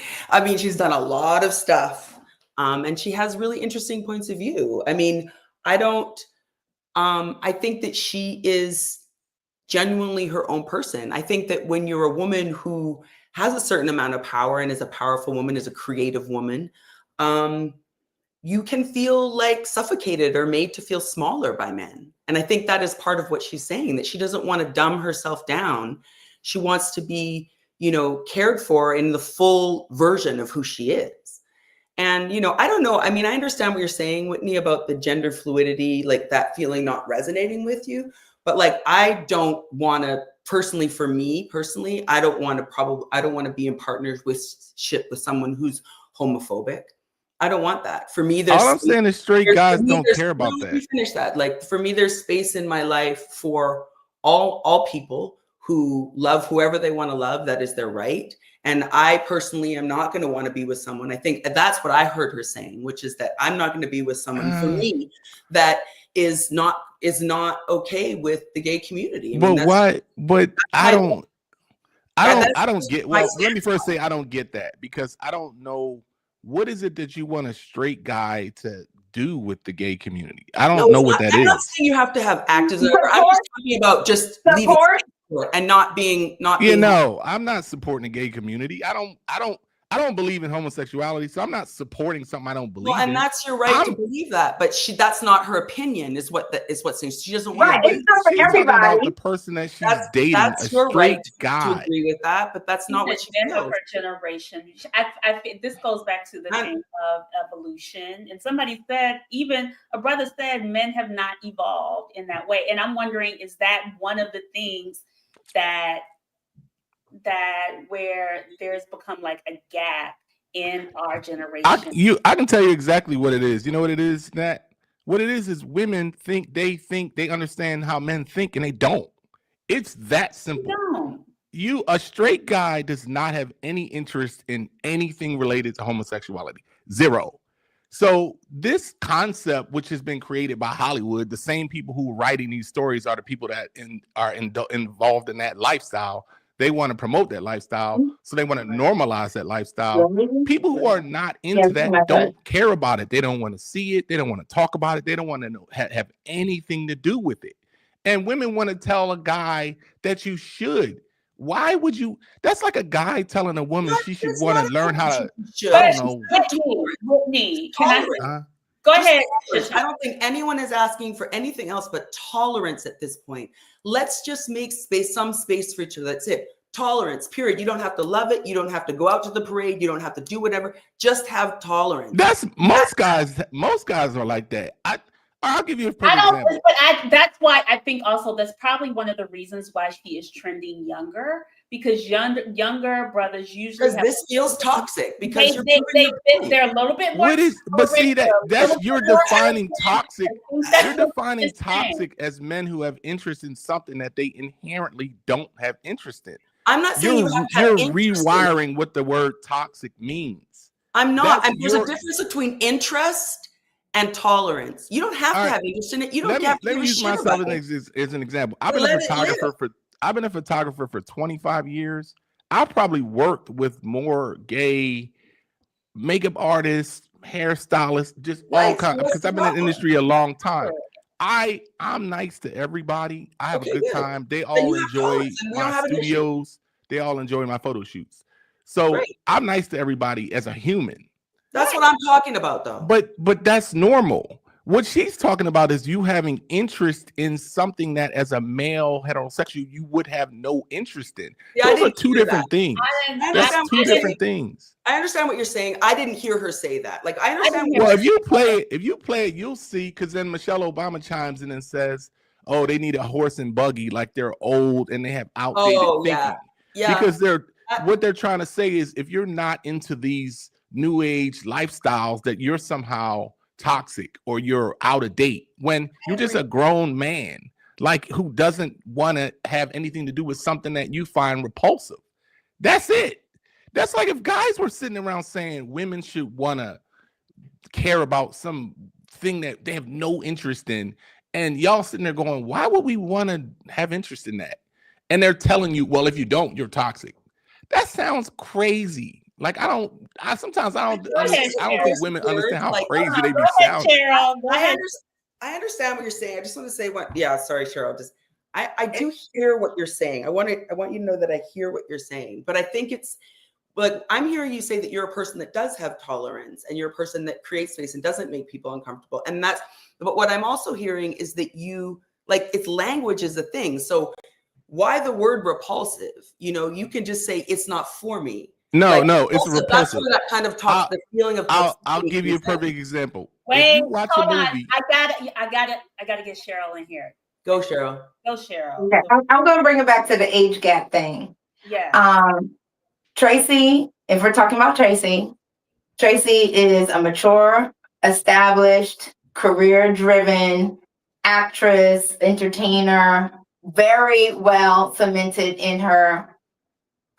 done a lot of stuff. And she has really interesting points of view. I mean, I think that she is genuinely her own person. I think that when you're a woman who has a certain amount of power and is a powerful woman, is a creative woman, you can feel like suffocated or made to feel smaller by men. And I think that is part of what she's saying, that she doesn't want to dumb herself down. She wants to be, cared for in the full version of who she is. And, I don't know. I mean, I understand what you're saying, Whitney, about the gender fluidity, like that feeling not resonating with you. But like, I don't want to for me personally, I don't want to be in partnership with someone who's homophobic. I don't want that. For me, all I'm saying is straight guys don't care about that. Let me finish that. Like for me, there's space in my life for all people who love whoever they want to love. That is their right. And I personally am not going to want to be with someone. I think that's what I heard her saying, which is that I'm not going to be with someone for me that is not okay with the gay community. I mean, but why? But I don't get. Well, let me first say I don't get that, because I don't know what is it that you want a straight guy to do with the gay community. I don't know what that is. I'm not saying you have to have actors. I'm just talking about just leaving and not being. I'm not supporting the gay community. I don't believe in homosexuality, so I'm not supporting something I don't believe in. And that's your right to believe that, but that's not her opinion. Is what saying she doesn't want. Right, it's not for everybody. About the person that she's dating, that's your right to agree with that, but that's not what she feels. Her generation. I this goes back to the thing of evolution. And somebody said, even a brother said, men have not evolved in that way. And I'm wondering, is that one of the things that where there's become like a gap in our generation. I can tell you exactly what it is. You know what it is, Nat? What it is women think they understand how men think, and they don't. It's that simple. No. A straight guy does not have any interest in anything related to homosexuality. Zero. So this concept, which has been created by Hollywood, the same people who are writing these stories are the people that are involved in that lifestyle. They want to promote that lifestyle, so they want to normalize that lifestyle. People who are not into that don't care about it. They don't want to see it. They don't want to talk about it. They don't want to have anything to do with it. And women want to tell a guy that you should. Why would you? That's like a guy telling a woman she should want to learn how to. I don't know. Whitney, go ahead. I don't think anyone is asking for anything else but tolerance at this point. Let's just make some space for each other. That's it. Tolerance, period. You don't have to love it. You don't have to go out to the parade. You don't have to do whatever. Just have tolerance. That's most guys. Most guys are like that. I'll give you a perfect example. But that's why I think also that's probably one of the reasons why she is trending younger, because younger brothers usually this feels toxic because they're a little bit more. But see that's you're defining toxic. You're defining toxic as men who have interest in something that they inherently don't have interest in. I'm not saying you're rewiring what the word toxic means. I'm not. There's a difference between interest and tolerance. You don't have to have interest in it. You don't have to. Let me use myself as an example. I've been a photographer for 25 years. I probably worked with more gay makeup artists, hairstylists, just all kinds, because I've been in the industry a long time. I'm nice to everybody. I have a good time. They all enjoy my studios. They all enjoy my photo shoots. So I'm nice to everybody as a human. That's what I'm talking about, though. But that's normal. What she's talking about is you having interest in something that, as a male heterosexual, you would have no interest in. Those are two different things. That's two different things. I understand what you're saying. I didn't hear her say that. Like, I understand. Well, if you play it, you'll see. Because then Michelle Obama chimes in and says, "Oh, they need a horse and buggy, like they're old and they have outdated thinking." Yeah. Because what they're trying to say is, if you're not into these new age lifestyles, that you're somehow toxic or you're out of date, when you're just a grown man, like, who doesn't want to have anything to do with something that you find repulsive. That's it. That's like if guys were sitting around saying women should want to care about some thing that they have no interest in, and y'all sitting there going, why would we want to have interest in that? And they're telling you, well, if you don't, you're toxic. That sounds crazy. Like, sometimes I don't think women understand how crazy they be sounding. I understand what you're saying. I just want to say sorry, Cheryl. I do hear what you're saying. I want you to know that I hear what you're saying. But I think it's like, I'm hearing you say that you're a person that does have tolerance, and you're a person that creates space and doesn't make people uncomfortable. But what I'm also hearing is that you, like, it's language is a thing. So why the word repulsive? You can just say it's not for me. No, it's repulsive. That's where that kind of talks, the feeling of. I'll give you a perfect example. Wait, hold on. I gotta get Cheryl in here. Go, Cheryl. Okay. I'm going to bring it back to the age gap thing. Yeah. Tracee, if we're talking about Tracee is a mature, established, career-driven actress, entertainer, very well cemented in her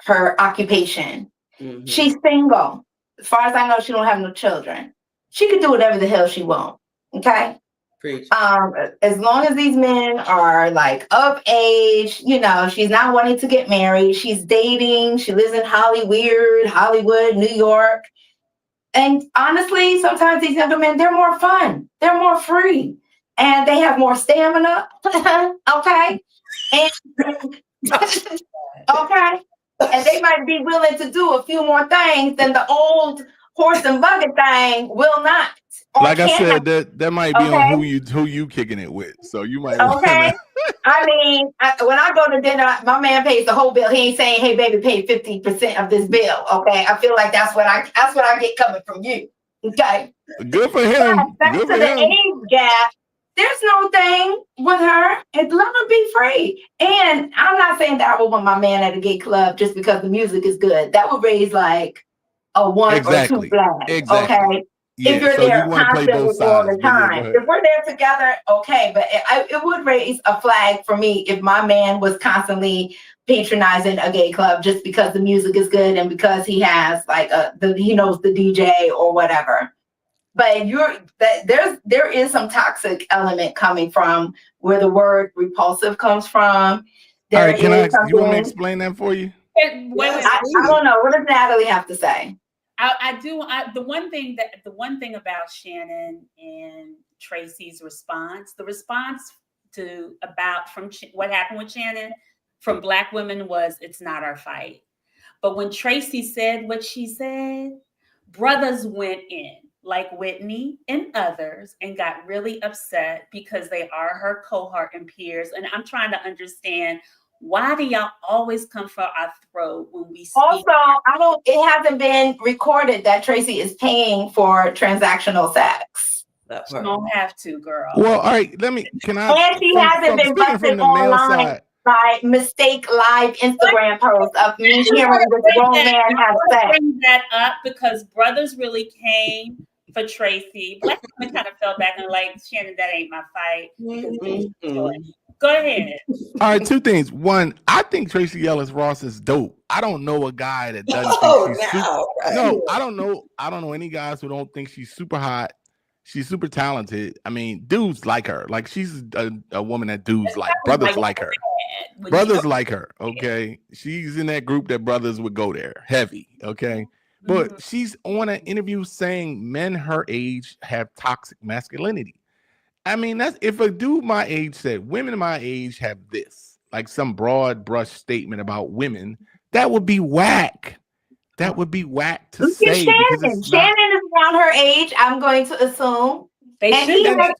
occupation. Mm-hmm. She's single. As far as I know, she don't have no children. She could do whatever the hell she wants. Okay. Preach. As long as these men are like of age, she's not wanting to get married. She's dating. She lives in Hollywood, New York. And honestly, sometimes these younger men, they're more fun. They're more free. And they have more stamina. Okay. And okay. And they might be willing to do a few more things than the old horse and buggy thing will not. Like I said, that might be on who you kicking it with. So you might. Okay. I mean, when I go to dinner, my man pays the whole bill. He ain't saying, "Hey, baby, pay 50% of this bill." Okay. I feel like that's what I get coming from you. Okay. Good for him. Back to the age gap there's no thing with her. And let her be free. And I'm not saying that I would want my man at a gay club just because the music is good. That would raise like a 1 or 2 Exactly. flags. Exactly. Okay. Yeah. If you're So you there want to play constantly both all sides, the but yeah, go time. ahead. If we're there together, okay. But it would raise a flag for me if my man was constantly patronizing a gay club just because the music is good and because he has like he knows the DJ or whatever. But there is some toxic element coming from where the word repulsive comes from. All There right, can is I? You want me to something. explain that for you? Wait. I don't know. What does Natalie have to say? The one thing about Shannon and Tracee's response, the response from what happened with Shannon from Black women was, it's not our fight. But when Tracee said what she said, brothers went in, like Whitney and others, and got really upset because they are her cohort and peers. And I'm trying to understand, why do y'all always come for our throat when we speak? Also, it hasn't been recorded that Tracee is paying for transactional sex. You don't have to, girl. Well, all right, and she hasn't been busted online by mistake live Instagram posts of me hearing this grown man have sex. Bring that up because brothers really came for Tracee. Black women kind of fell back and like, Shannon, that ain't my fight. Go ahead. All right, 2 things. One, I think Tracee Ellis Ross is dope. I don't know a guy that doesn't think she's No, I don't know any guys who don't think she's super hot. She's super talented. I mean, dudes like her. Like, she's a woman that dudes like. Brothers like her. Brothers like her. Okay, she's in that group that brothers would go there heavy. Okay, but she's on an interview saying men her age have toxic masculinity. I mean, that's if a dude my age said women my age have this, like some broad brush statement about women, that would be whack. That would be whack to say. Shannon is around her age, I'm going to assume. He has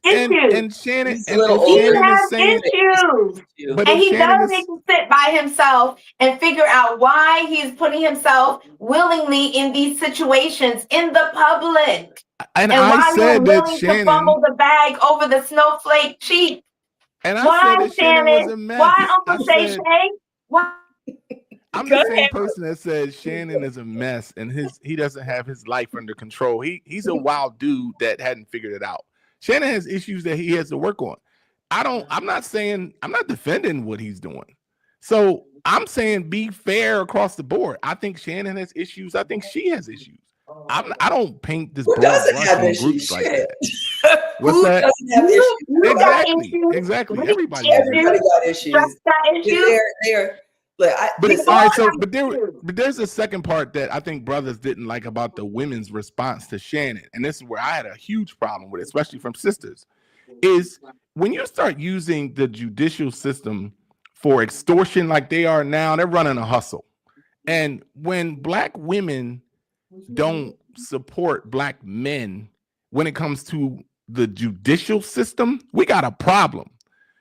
issues. And Shannon, he has issues. But and he does need to sit by himself and figure out why he's putting himself willingly in these situations in the public. And why said you're that willing Shannon, to fumble the bag over the snowflake cheek. And I said that Shannon was a mess. Why Uncle Shay? Why? I'm the same person that said Shannon is a mess and he doesn't have his life under control. He's a wild dude that hadn't figured it out. Shannon has issues that he has to work on. I'm not defending what he's doing. So I'm saying be fair across the board. I think Shannon has issues. I think she has issues. I don't paint this broad brush in groups like that. What's that? Doesn't have issues? Exactly. Everybody got issues. They're but there's a second part that I think brothers didn't like about the women's response to Shannon, and this is where I had a huge problem with it, especially from sisters, is when you start using the judicial system for extortion like they are now, they're running a hustle. And when Black women don't support Black men when it comes to the judicial system, we got a problem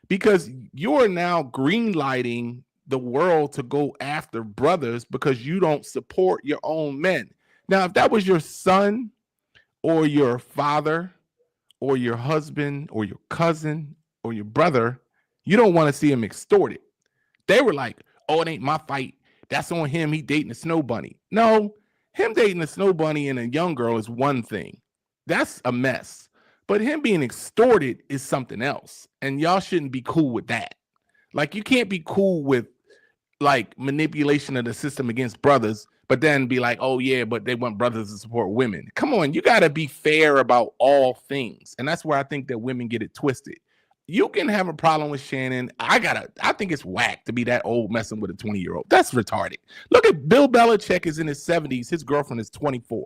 because you're now greenlighting the world to go after brothers because you don't support your own men. Now, if that was your son or your father or your husband or your cousin or your brother, you don't want to see him extorted. They were like, oh, it ain't my fight. That's on him. He dating a snow bunny. No, him dating a snow bunny and a young girl is one thing. That's a mess. But him being extorted is something else. And y'all shouldn't be cool with that. Like, you can't be cool with like manipulation of the system against brothers, but then be like, oh yeah, but they want brothers to support women. Come on, you got to be fair about all things. And that's where I think that women get it twisted. You can have a problem with Shannon. I think it's whack to be that old messing with a 20-year-old. That's retarded. Look at Bill Belichick is in his 70s. His girlfriend is 24.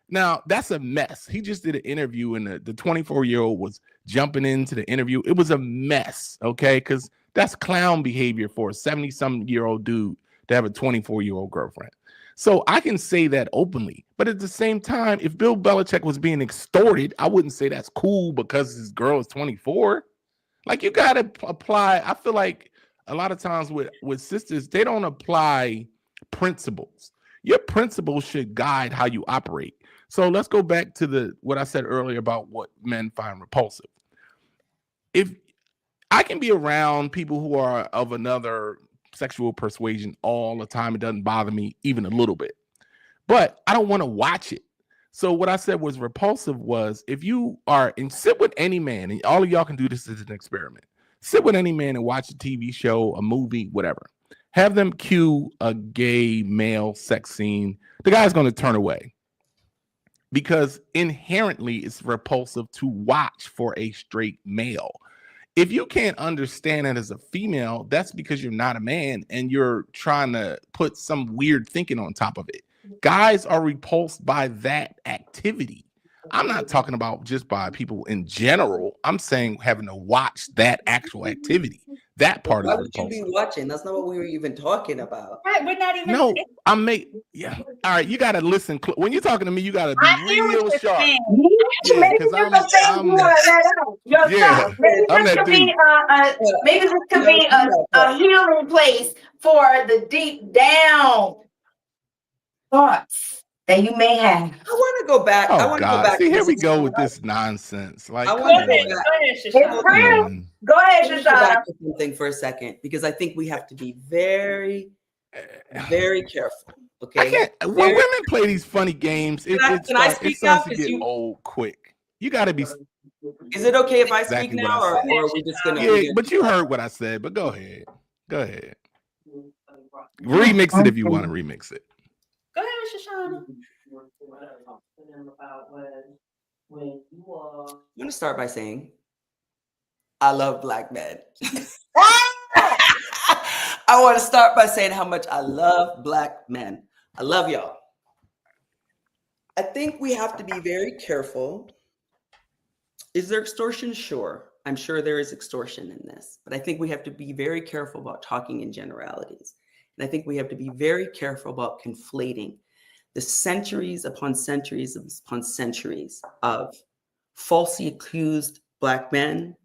Now, that's a mess. He just did an interview and the 24-year-old was jumping into the interview. It was a mess, okay? Because that's clown behavior for a 70-some-year-old dude to have a 24-year-old girlfriend. So I can say that openly. But at the same time, if Bill Belichick was being extorted, I wouldn't say that's cool because his girl is 24. Like, you got to apply. I feel like a lot of times with sisters, they don't apply principles. Your principles should guide how you operate. So let's go back to what I said earlier about what men find repulsive. if I can be around people who are of another sexual persuasion all the time, it doesn't bother me even a little bit. But I don't want to watch it. So what I said was repulsive was if you are and sit with any man, and all of y'all can do this as an experiment. Sit with any man and watch a TV show, a movie, whatever. Have them cue a gay male sex scene. The guy's going to turn away because inherently it's repulsive to watch for a straight male. If you can't understand it as a female, that's because you're not a man and you're trying to put some weird thinking on top of it. Guys are repulsed by that activity. I'm not talking about just by people in general. I'm saying having to watch that actual activity. That part Why is would you repulsive. be watching? That's not what we were even talking about. Right, we're not even. No, yeah. All right, you got to listen. When you're talking to me, you got to be I hear what real you're sharp. saying. Yeah, Maybe because just a thing you want to let out yourself. Maybe I'm this that could be dude. maybe this could be a healing place for the deep down thoughts that you may have. I want to go back. I Oh want to go God! back. See, to here we this go issue. with this nonsense. Like, I come want Go to go ahead, on. back. go ahead, It's Shoshana. real. Man. Go ahead, Let me go back Shoshana. to something for a second because I think we have to be very, very careful. Okay. I can't. When women play these funny games, it speak now? starts to get old quick. You got to be. Is it okay if I speak Exactly what now, I said. or are we just gonna? Yeah, but you heard what I said. But go ahead. Go ahead. Remix it if you want to remix it. Go ahead, Shoshana. I'm gonna start by saying, I love Black men. I want to start by saying how much I love Black men. I love y'all. I think we have to be very careful. Is there extortion? Sure. I'm sure there is extortion in this, but I think we have to be very careful about talking in generalities. And I think we have to be very careful about conflating the centuries upon centuries upon centuries of falsely accused Black men,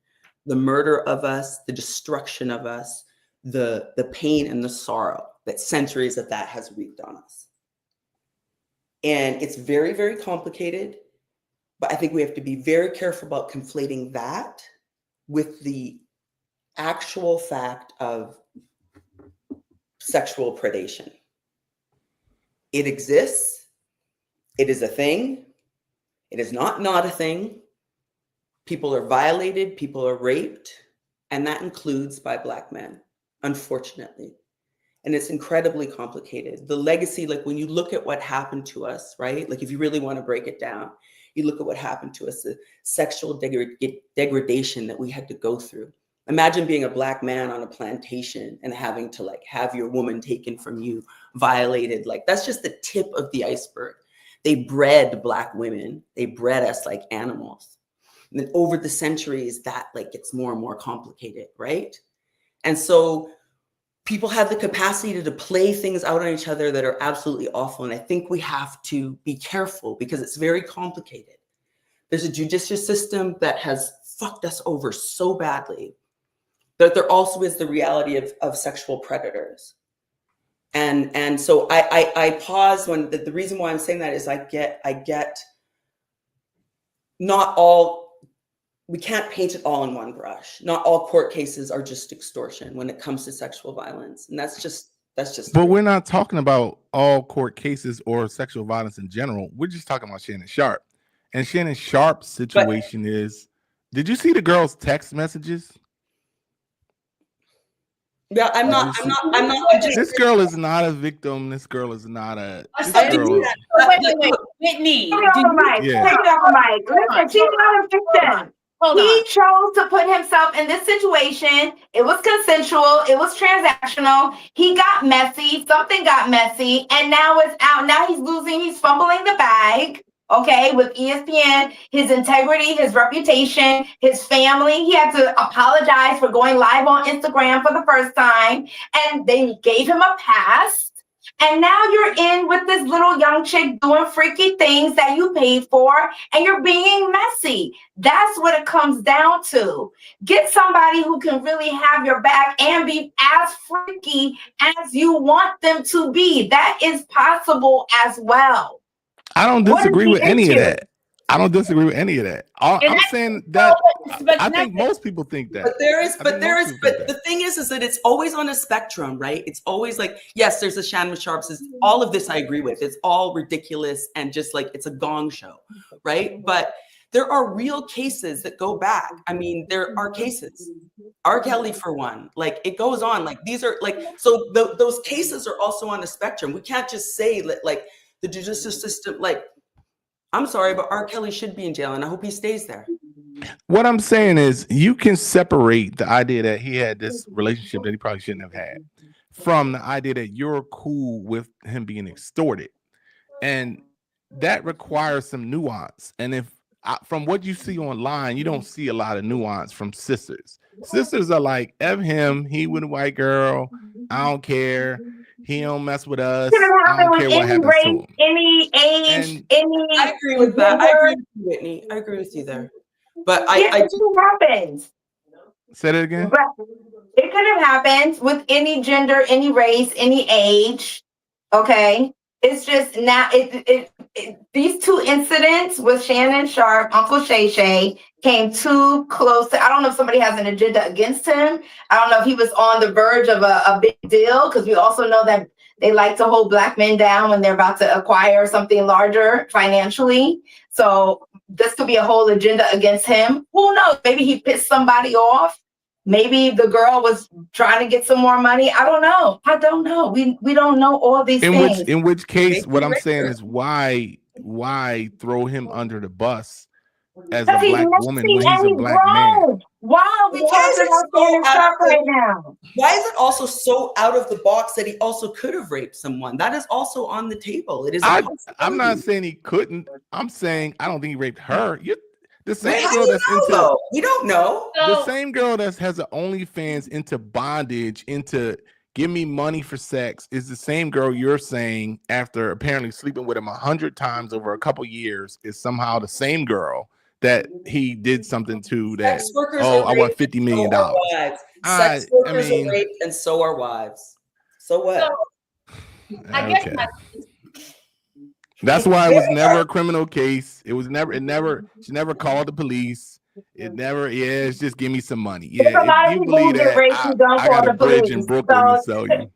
the murder of us, the destruction of us, the pain and the sorrow that centuries of that has wreaked on us. And it's very, very complicated, but I think we have to be very careful about conflating that with the actual fact of sexual predation. It exists. It is a thing. It is not a thing. People are violated. People are raped. And that includes by Black men, unfortunately. And it's incredibly complicated. The legacy, like when you look at what happened to us, right? Like if you really want to break it down, you look at what happened to us, the sexual degradation that we had to go through. Imagine being a Black man on a plantation and having to like have your woman taken from you, violated. Like that's just the tip of the iceberg. They bred Black women. They bred us like animals. And then over the centuries, that like gets more and more complicated, right? And so people have the capacity to play things out on each other that are absolutely awful. And I think we have to be careful because it's very complicated. There's a judicial system that has fucked us over so badly, but there also is the reality of sexual predators. And so I pause when the reason why I'm saying that is I get not all, we can't paint it all in one brush. Not all court cases are just extortion when it comes to sexual violence. And that's just. But we're not talking about all court cases or sexual violence in general. We're just talking about Shannon Sharpe. And Shannon Sharpe's situation is, did you see the girl's text messages? Yeah, I'm not. This girl is not a victim. This girl is not a. Wait. Whitney. Take it off the mic. Listen, she's not a victim. He chose to put himself in this situation. It was consensual. It was transactional. He got messy. Something got messy. And now it's out. Now he's losing. He's fumbling the bag. Okay, with ESPN, his integrity, his reputation, his family. He had to apologize for going live on Instagram for the first time. And they gave him a pass. And now you're in with this little young chick doing freaky things that you paid for, and you're being messy. That's what it comes down to. Get somebody who can really have your back and be as freaky as you want them to be. That is possible as well. I don't disagree with any of that. I don't disagree with any of that. I'm saying that I think most people think that. But the thing is that it's always on a spectrum, right? It's always like, yes, there's a Shannon Sharpe. All of this I agree with. It's all ridiculous and just like it's a gong show, right? But there are real cases that go back. I mean, there are cases. R. Kelly, for one, like it goes on. Like these are like, so those cases are also on a spectrum. We can't just say that like the judicial system, like, I'm sorry, but R. Kelly should be in jail and I hope he stays there. What I'm saying is you can separate the idea that he had this relationship that he probably shouldn't have had from the idea that you're cool with him being extorted. And that requires some nuance. And if from what you see online, you don't see a lot of nuance from sisters. Sisters are like, F him, he with a white girl. I don't care. He don't mess with us. I don't care what happens to him. Any age, I agree with that. I agree with you, Whitney. I agree with you there. But it happens. Say that again. It could have happened with any gender, any race, any age. Okay. It's just now these two incidents with Shannon Sharpe, Uncle Shay Shay, came too close to, I don't know if somebody has an agenda against him. I don't know if he was on the verge of a big deal, because we also know that they like to hold Black men down when they're about to acquire something larger financially. So this could be a whole agenda against him. Who knows? Maybe he pissed somebody off. Maybe the girl was trying to get some more money. I don't know. We don't know all these things. In which case, what I'm saying is why throw him under the bus as a Black woman when he's a Black man? Why are we talking about Shannon Sharpe right now? Why is it also so out of the box that he also could have raped someone? That is also on the table. It is. I'm not saying he couldn't. I'm saying I don't think he raped her. The same girl that's into, we don't know. The same girl that has an OnlyFans into bondage, into give me money for sex, is the same girl you're saying after apparently sleeping with him 100 times over a couple years is somehow the same girl that he did something to. That I want $50 million. Sex workers are raped, and so are wives. So what? I guess that's why it was never a criminal case. She never called the police. It's just give me some money. Yeah, if you believe that, I got a bridge in Brooklyn to sell you.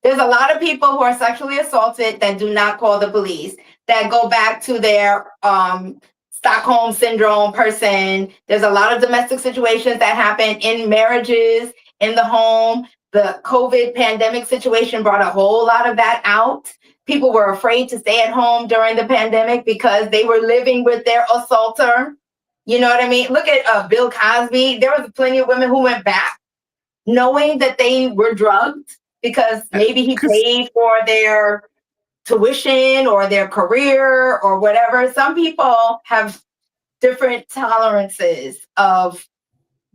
There's a lot of people who are sexually assaulted that do not call the police, that go back to their Stockholm syndrome person. There's a lot of domestic situations that happen in marriages, in the home. The COVID pandemic situation brought a whole lot of that out. People were afraid to stay at home during the pandemic because they were living with their assaulter. You know what I mean? Look at Bill Cosby. There was plenty of women who went back knowing that they were drugged because maybe he paid for their tuition or their career or whatever. Some people have different tolerances of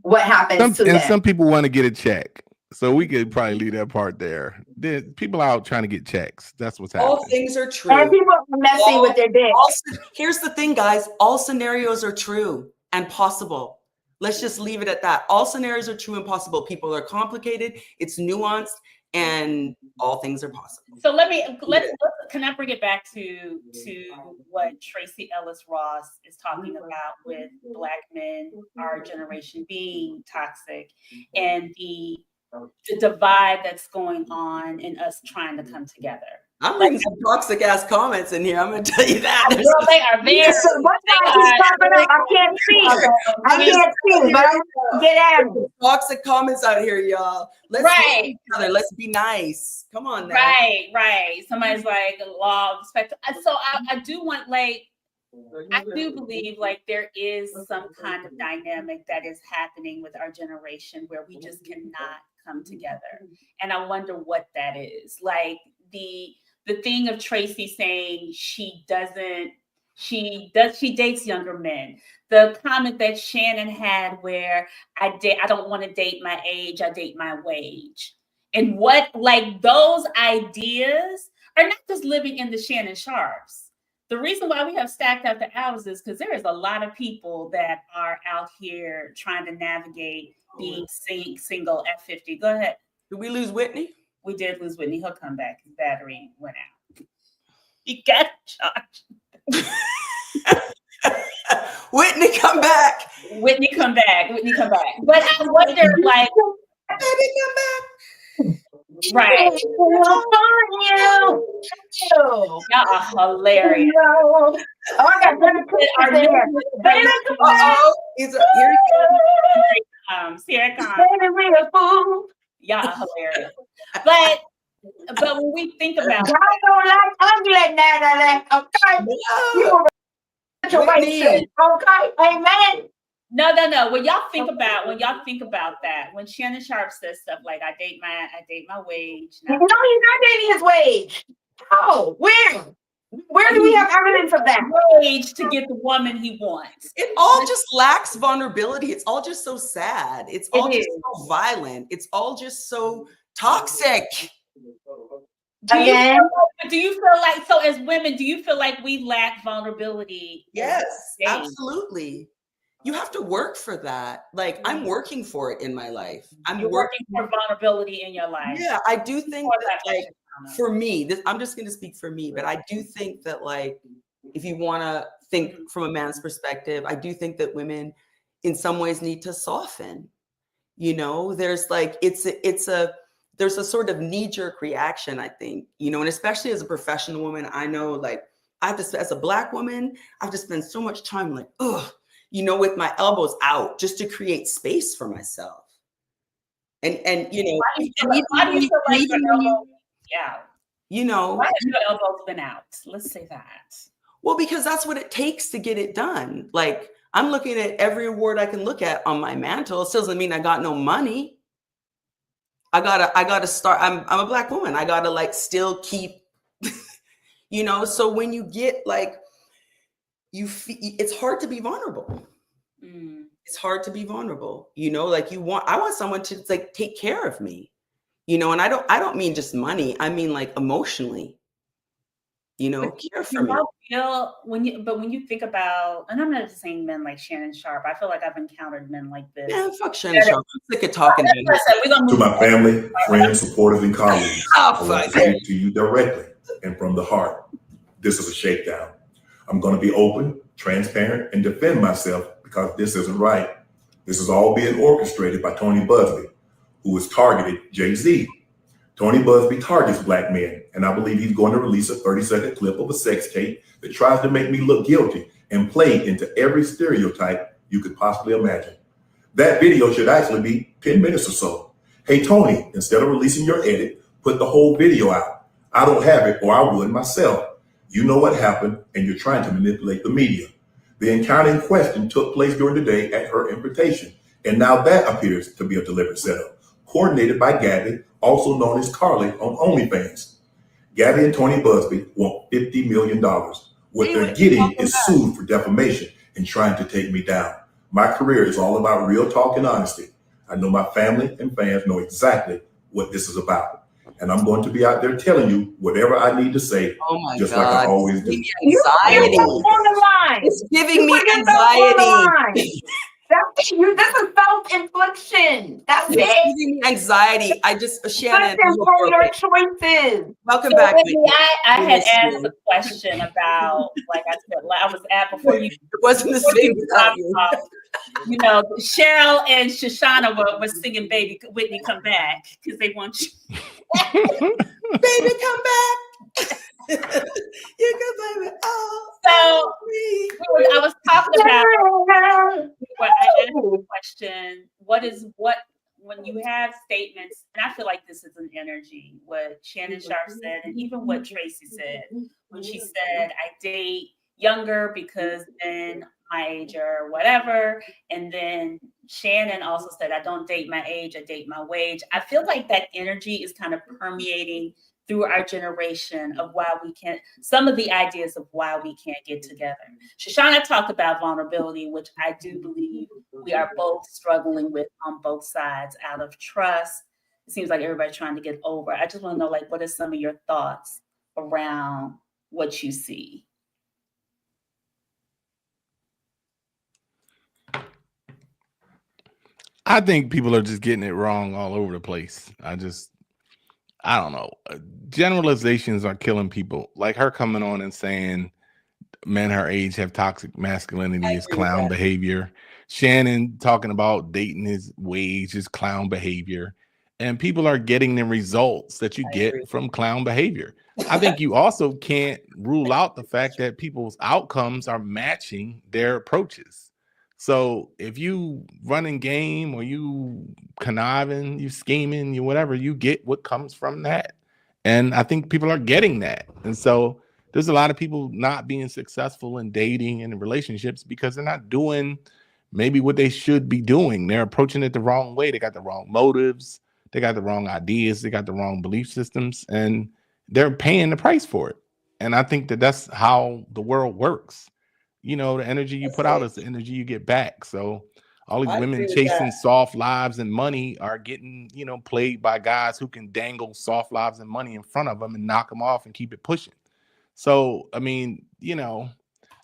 what happens to them. And some people want to get a check. So we could probably leave that part there. People out trying to get checks. That's what's happening. All things are true. And people are messy with their dick. Here's the thing, guys. All scenarios are true and possible. Let's just leave it at that. All scenarios are true and possible. People are complicated. It's nuanced, and all things are possible. So can I bring it back to what Tracee Ellis Ross is talking about with Black men, our generation being toxic, and the divide that's going on in us trying to come together. I'm reading some toxic ass comments in here. I'm gonna tell you that. They are very. I can't see, but I get at it. Toxic comments out here, y'all. Let's help each other. Let's be nice. Come on now. Right. Somebody's like law of respect. So I do want I do believe there is some kind of dynamic that is happening with our generation where we just cannot come together. And I wonder what that is. Like the thing of Tracee saying she dates younger men. The comment that Shannon had where I don't want to date my age, I date my wage. And what those ideas are not just living in the Shannon Sharpes. The reason why we have stacked out the hours is because there is a lot of people that are out here trying to navigate being single at 50. Go ahead. Did we lose Whitney? We did lose Whitney. He'll come back. His battery went out. He got charged. Whitney, come back. Whitney, come back. Whitney, come back. But I wonder, like, Baby, come back. right? You. Y'all are hilarious. Oh, I got better Our pictures there. new Baby, come back. Uh-oh. Here he comes. Here it comes. Baby, we a fool. Y'all are hilarious. But when we think about Y'all don't like ugly now, okay? You put your white Whitney. shit, okay? Amen. no. When y'all think about that, when Shannon Sharpe says stuff like I date my wage. No, he's not dating his wage. Oh, where do we have evidence of that? Wage to get the woman he wants. It all just lacks vulnerability. It's all just so sad. It's all just so violent. It's all just so toxic. Do you feel like, so as women, do you feel like we lack vulnerability? Yes, absolutely. You have to work for that. Like, I'm working for it in my life. You're working for vulnerability in your life. Yeah, I do think that, like, for me, I'm just going to speak for me, but I do think that, like, if you want to think from a man's perspective, I do think that women in some ways need to soften. You know, there's like, there's a sort of knee-jerk reaction, I think, you know, and especially as a professional woman, I know, like, as a Black woman, I have to spend so much time like, you know, with my elbows out just to create space for myself. And you know, why do you feel like your elbows out? You know, why have your elbows been out? Let's say that. Well, because that's what it takes to get it done. Like, I'm looking at every award I can look at on my mantle. It still doesn't mean I got no money. I gotta start. I'm a Black woman. I gotta, like, still keep, you know. So when you get, like, it's hard to be vulnerable. It's hard to be vulnerable. You know, like, I want someone to, like, take care of me. You know, and I don't mean just money. I mean, like, emotionally. You know, care for me. When you think about, and I'm not just saying men like Shannon Sharpe. I feel like I've encountered men like this. Man, fuck Shannon Sharpe. I'm sick of talking to him. To my family, friends, supporters, and colleagues, I want to say to you directly and from the heart, this is a shakedown. I'm going to be open, transparent, and defend myself because this isn't right. This is all being orchestrated by Tony Busby, who has targeted Jay-Z. Tony Busby targets Black men, and I believe he's going to release a 30-second clip of a sex tape that tries to make me look guilty and play into every stereotype you could possibly imagine. That video should actually be 10 minutes or so. Hey, Tony, instead of releasing your edit, put the whole video out. I don't have it, or I would myself. You know what happened, and you're trying to manipulate the media. The encounter in question took place during the day at her invitation, and now that appears to be a deliberate setup, coordinated by Gabby, also known as Carly on OnlyFans. Gabby and Tony Busby want $50 million. What they're getting is sued for defamation and trying to take me down. My career is all about real talk and honesty. I know my family and fans know exactly what this is about. And I'm going to be out there telling you whatever I need to say, just like I always do. Anxiety. It's giving me anxiety. This is self-infliction. That's it's it. giving me anxiety. Shannon. For your choices. Welcome back. I had asked a question about, like I said, I was at before you. It wasn't the same without you. You know, Cheryl and Shoshana were singing "Baby Whitney Come Back" because they want you. Baby, come back. You can blame it all. So I was talking about. I asked the question: when you have statements, and I feel like this is an energy. What Shannon Sharpe said, and even what Tracee said, when she said, "I date younger because then my age or whatever," and then Shannon also said, "I don't date my age, I date my wage." I feel like that energy is kind of permeating through our generation of why we can't, some of the ideas of why we can't get together. Shoshana talked about vulnerability, which I do believe we are both struggling with on both sides out of trust. It seems like everybody's trying to get over. I just want to know, like, what are some of your thoughts around what you see? I think people are just getting it wrong all over the place. I don't know. Generalizations are killing people. Like her coming on and saying men her age have toxic masculinity is clown behavior. Shannon talking about dating his wage is clown behavior. And people are getting the results that you get from clown behavior. I think you also can't rule out the fact that people's outcomes are matching their approaches. So if you running game or you conniving, you scheming, you whatever, you get what comes from that. And I think people are getting that. And so there's a lot of people not being successful in dating and in relationships because they're not doing maybe what they should be doing. They're approaching it the wrong way. They got the wrong motives. They got the wrong ideas. They got the wrong belief systems, and they're paying the price for it. And I think that that's how the world works. You know, the energy you put out is the energy you get back. So all these women chasing soft lives and money are getting, you know, played by guys who can dangle soft lives and money in front of them and knock them off and keep it pushing. So, I mean, you know,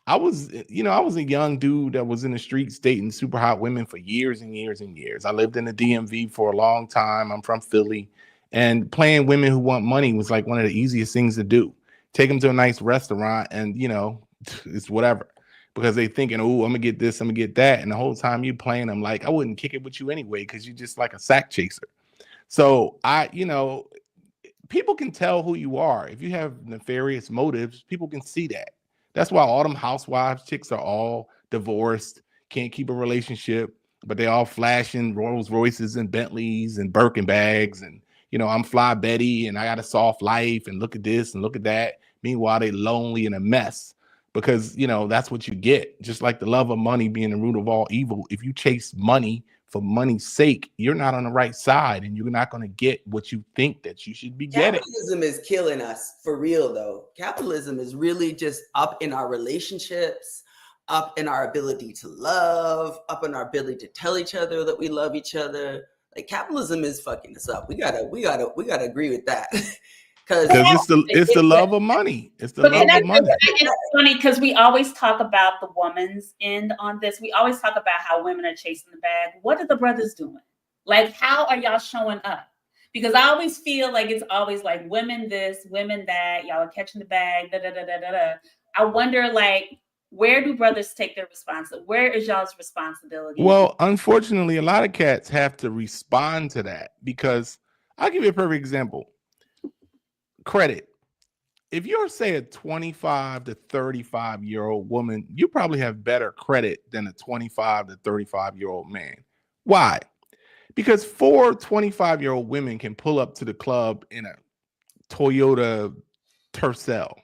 I was a young dude that was in the streets dating super hot women for years and years and years. I lived in the DMV for a long time. I'm from Philly, and playing women who want money was like one of the easiest things to do. Take them to a nice restaurant and, you know, it's whatever. Because they thinking, oh, I'm gonna get this, I'm gonna get that. And the whole time you playing, I'm like, I wouldn't kick it with you anyway, because you're just like a sack chaser. So people can tell who you are. If you have nefarious motives, people can see that. That's why all them housewives chicks are all divorced, can't keep a relationship, but they all flashing Rolls Royces and Bentleys and Birkin bags. And, you know, I'm Fly Betty and I got a soft life and look at this and look at that. Meanwhile, they lonely and a mess. Because, you know, that's what you get. Just like the love of money being the root of all evil. If you chase money for money's sake, you're not on the right side and you're not going to get what you think that you should be getting. Capitalism is killing us for real, though. Capitalism is really just up in our relationships, up in our ability to love, up in our ability to tell each other that we love each other. Like, capitalism is fucking us up. We gotta agree with that. Because it's the love of money. It's the love of money. It's funny because we always talk about the woman's end on this. We always talk about how women are chasing the bag. What are the brothers doing? Like, how are y'all showing up? Because I always feel like it's always like women this, women that, y'all are catching the bag, da da da da da da. I wonder, like, where do brothers take their responsibility? Where is y'all's responsibility? Well, unfortunately, a lot of cats have to respond to that because I'll give you a perfect example. Credit. If you're, say, a 25 to 35-year-old woman, you probably have better credit than a 25 to 35-year-old man. Why? Because 4 25-year-old women can pull up to the club in a Toyota Tercel,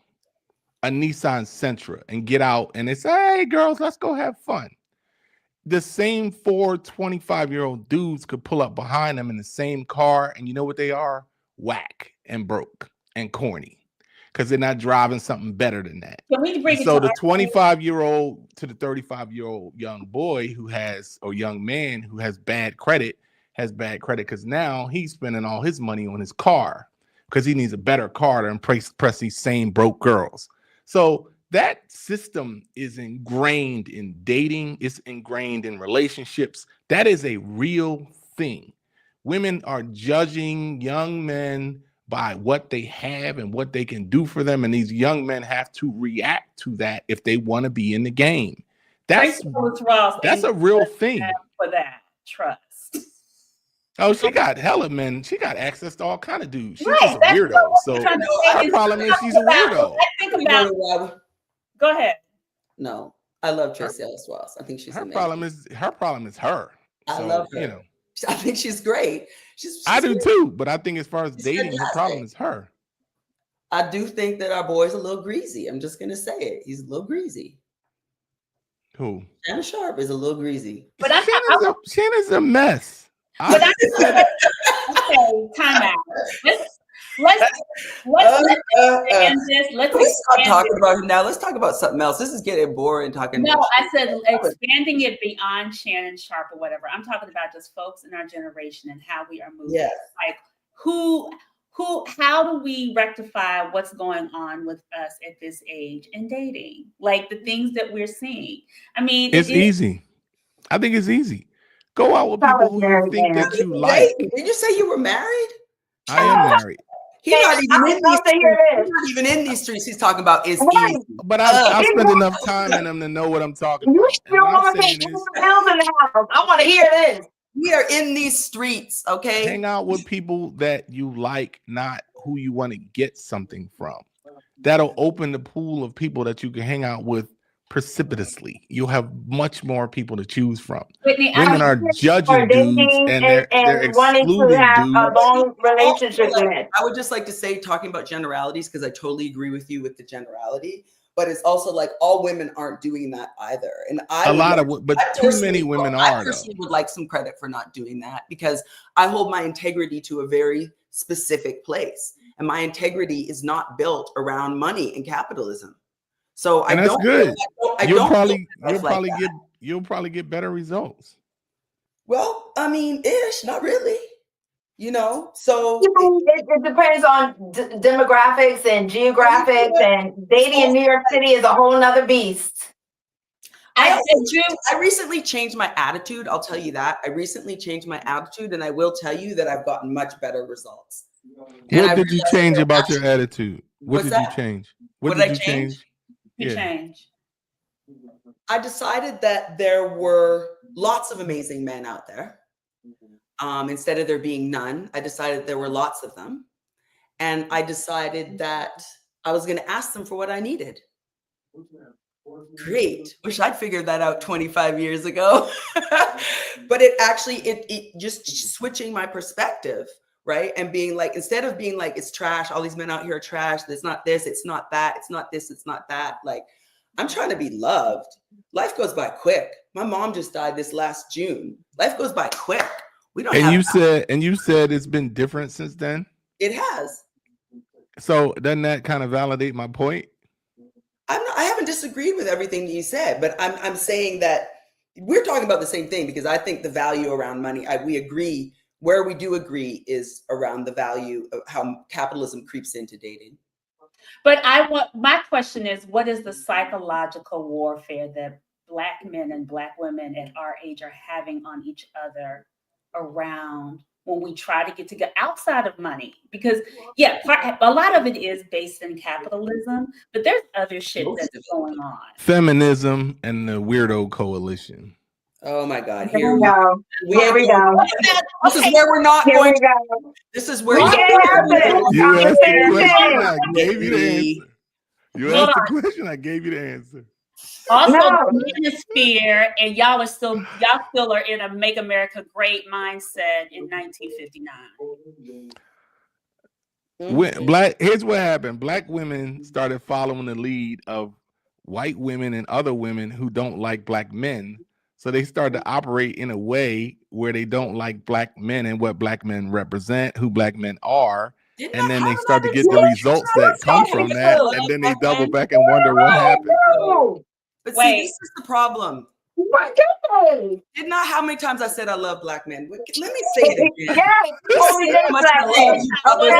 a Nissan Sentra, and get out and they say, hey, girls, let's go have fun. The same 4 25-year-old dudes could pull up behind them in the same car, and you know what they are? Whack and broke and corny, because they're not driving something better than that. So the 25-year-old to the 35-year-old young boy who has, or young man who has bad credit, has bad credit because now he's spending all his money on his car because he needs a better car to impress these same broke girls. So that system is ingrained in dating. It's ingrained in relationships. That is a real thing. Women are judging young men by what they have and what they can do for them. And these young men have to react to that if they want to be in the game. That's a real thing. For that trust. Oh, she got hella men. She got access to all kind of dudes. She's just a weirdo. So her problem is she's a weirdo. Go ahead. No, I love Tracee Ellis Ross. I think she's amazing. Her problem is her. I love her. You know, I think she's great. I do too, but I think as far as dating, her problem is her. I do think that our boy's a little greasy. I'm just gonna say it. He's a little greasy. Who? Shannon Sharpe is a little greasy. But Shannon's a mess. Okay, time out. Let's stop talking about it now. Let's talk about something else. This is getting boring talking. No, I said expanding it beyond Shannon Sharpe or whatever. I'm talking about just folks in our generation and how we are moving. Yes. Like how do we rectify what's going on with us at this age in dating? Like the things that we're seeing. I mean, it's easy. I think it's easy. Go out with people who you think that you like. Did you say you were married? I am married. He's not even in these to hear streets. this. He's not even in these streets. He's talking about is Right. easy. But I spent enough time in them to know what I'm talking You about. still And what I'm want to pay saying is, bills in the house. I want to hear this. We are in these streets, okay? hang out with people that you like, not who you want to get something from. That'll open the pool of people that you can hang out with precipitously. You'll have much more people to choose from. Whitney, Women are judging dudes and they're wanting to excluding have a dudes. long relationship with. I would just like to say, talking about generalities, because I totally agree with you with the generality, but it's also like all women aren't doing that either. And too many women are. I personally would like some credit for not doing that, because I hold my integrity to a very specific place, and my integrity is not built around money and capitalism. So and I that's don't. good. You'll probably get better results. Well, I mean, not really. You know, so it depends on demographics and geographics, and dating in New York City is a whole nother beast. I recently changed my attitude. I'll tell you that. I recently changed my attitude, and I will tell you that I've gotten much better results. What did you change about your attitude? What did you change? What did you change? I decided that there were lots of amazing men out there. Instead of there being none, I decided there were lots of them. And I decided that I was going to ask them for what I needed. Great. Wish I'd figured that out 25 years ago. But it just switching my perspective, right? And being like, instead of being like, it's trash, all these men out here are trash, it's not this, it's not that, it's not this, it's not that. Like, I'm trying to be loved. Life goes by quick. My mom just died this last June. Life goes by quick. We don't. And you said it's been different since then. It has. So doesn't that kind of validate my point? I haven't disagreed with everything that you said, but I'm saying that we're talking about the same thing, because I think the value around money, we agree. Where we do agree is around the value of how capitalism creeps into dating. But my question is, what is the psychological warfare that Black men and Black women at our age are having on each other around when we try to get together outside of money? Because a lot of it is based in capitalism, but there's other shit that's going on. Feminism and the weirdo coalition. Oh my God! Here we go. Here we go. This is where we're not going. This is where you asked the question. I gave you the answer. You asked the question. I gave you the answer. Also, manosphere, and y'all still are in a "Make America Great" mindset in 1959. Here's what happened. Black women started following the lead of white women and other women who don't like Black men. So they started to operate in a way where they don't like Black men and what Black men represent, who Black men are. And then they start to get the results that come from that. And then they double back and wonder what happened. But see, this is the problem. My God. How many times I said I love Black men? Let me say it again. Only date Black men. Only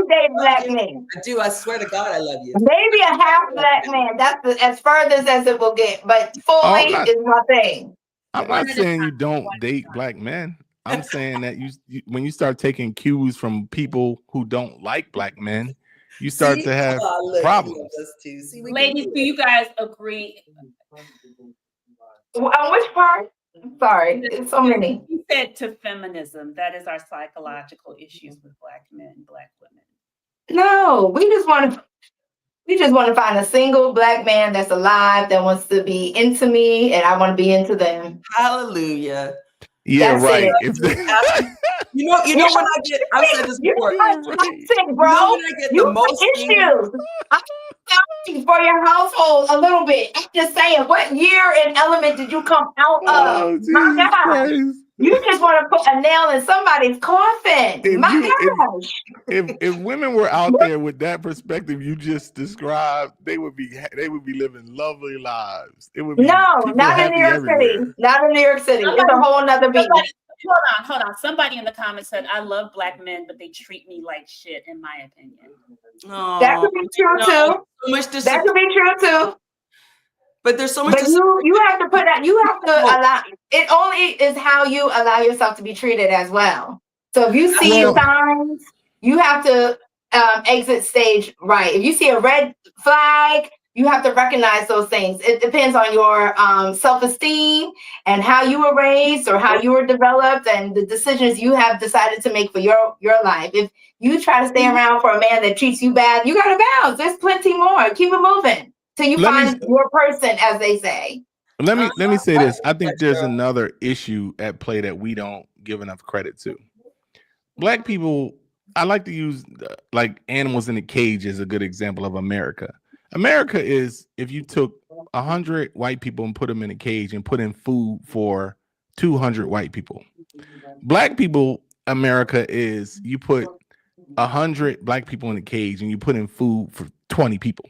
date Black men. I do. I swear to God, I love you. Maybe a half Black man. That's as furthest as it will get. But fully is my thing. I'm not saying you don't date Black men. I'm saying that you when you start taking cues from people who don't like Black men, you start to have problems. Ladies, do you guys agree? On which part? I'm sorry, it's so many. You said to feminism, that is our psychological issues with Black men, Black women. No, we just want to find a single Black man that's alive that wants to be into me, and I want to be into them. Hallelujah. Yeah, that's right. You know when I've said this before. Toxic, bro. You most issues. I'm toxic for your household a little bit. I'm just saying, what year and element did you come out of? My God. Christ. You just want to put a nail in somebody's coffin. If women were out there with that perspective you just described, they would be living lovely lives. It would be not in New York City. Not in New York City. It's a whole nother beast. Hold on. Somebody in the comments said, I love Black men, but they treat me like shit, in my opinion. That could be true too. That could be true too. But there's so much. But you have to put that. You have to allow. It only is how you allow yourself to be treated as well. So if you see signs, you have to exit stage right. If you see a red flag, you have to recognize those things. It depends on your self-esteem and how you were raised or how you were developed and the decisions you have decided to make for your life. If you try to stay around for a man that treats you bad, you got to bounce. There's plenty more. Keep it moving till you find your person, as they say. Let me say this. I think there's another issue at play that we don't give enough credit to. Black people, I like to use like animals in a cage as a good example of America. America is if you took 100 white people and put them in a cage and put in food for 200 white people. Black people, America is you put 100 black people in a cage and you put in food for 20 people.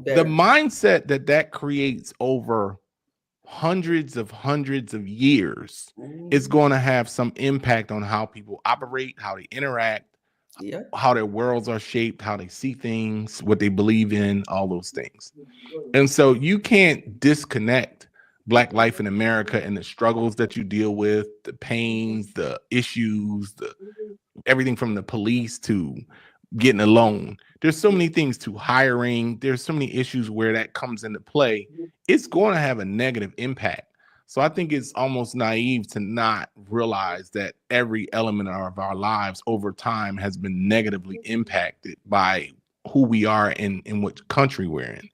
The mindset that creates over hundreds of years is going to have some impact on how people operate, how they interact, how their worlds are shaped, how they see things, what they believe in, all those things. And so you can't disconnect Black life in America and the struggles that you deal with, the pains, the issues, everything from the police to getting a loan. There's so many things to hiring. There's so many issues where that comes into play. It's going to have a negative impact. So I think it's almost naive to not realize that every element of our lives over time has been negatively impacted by who we are and in which country we're in.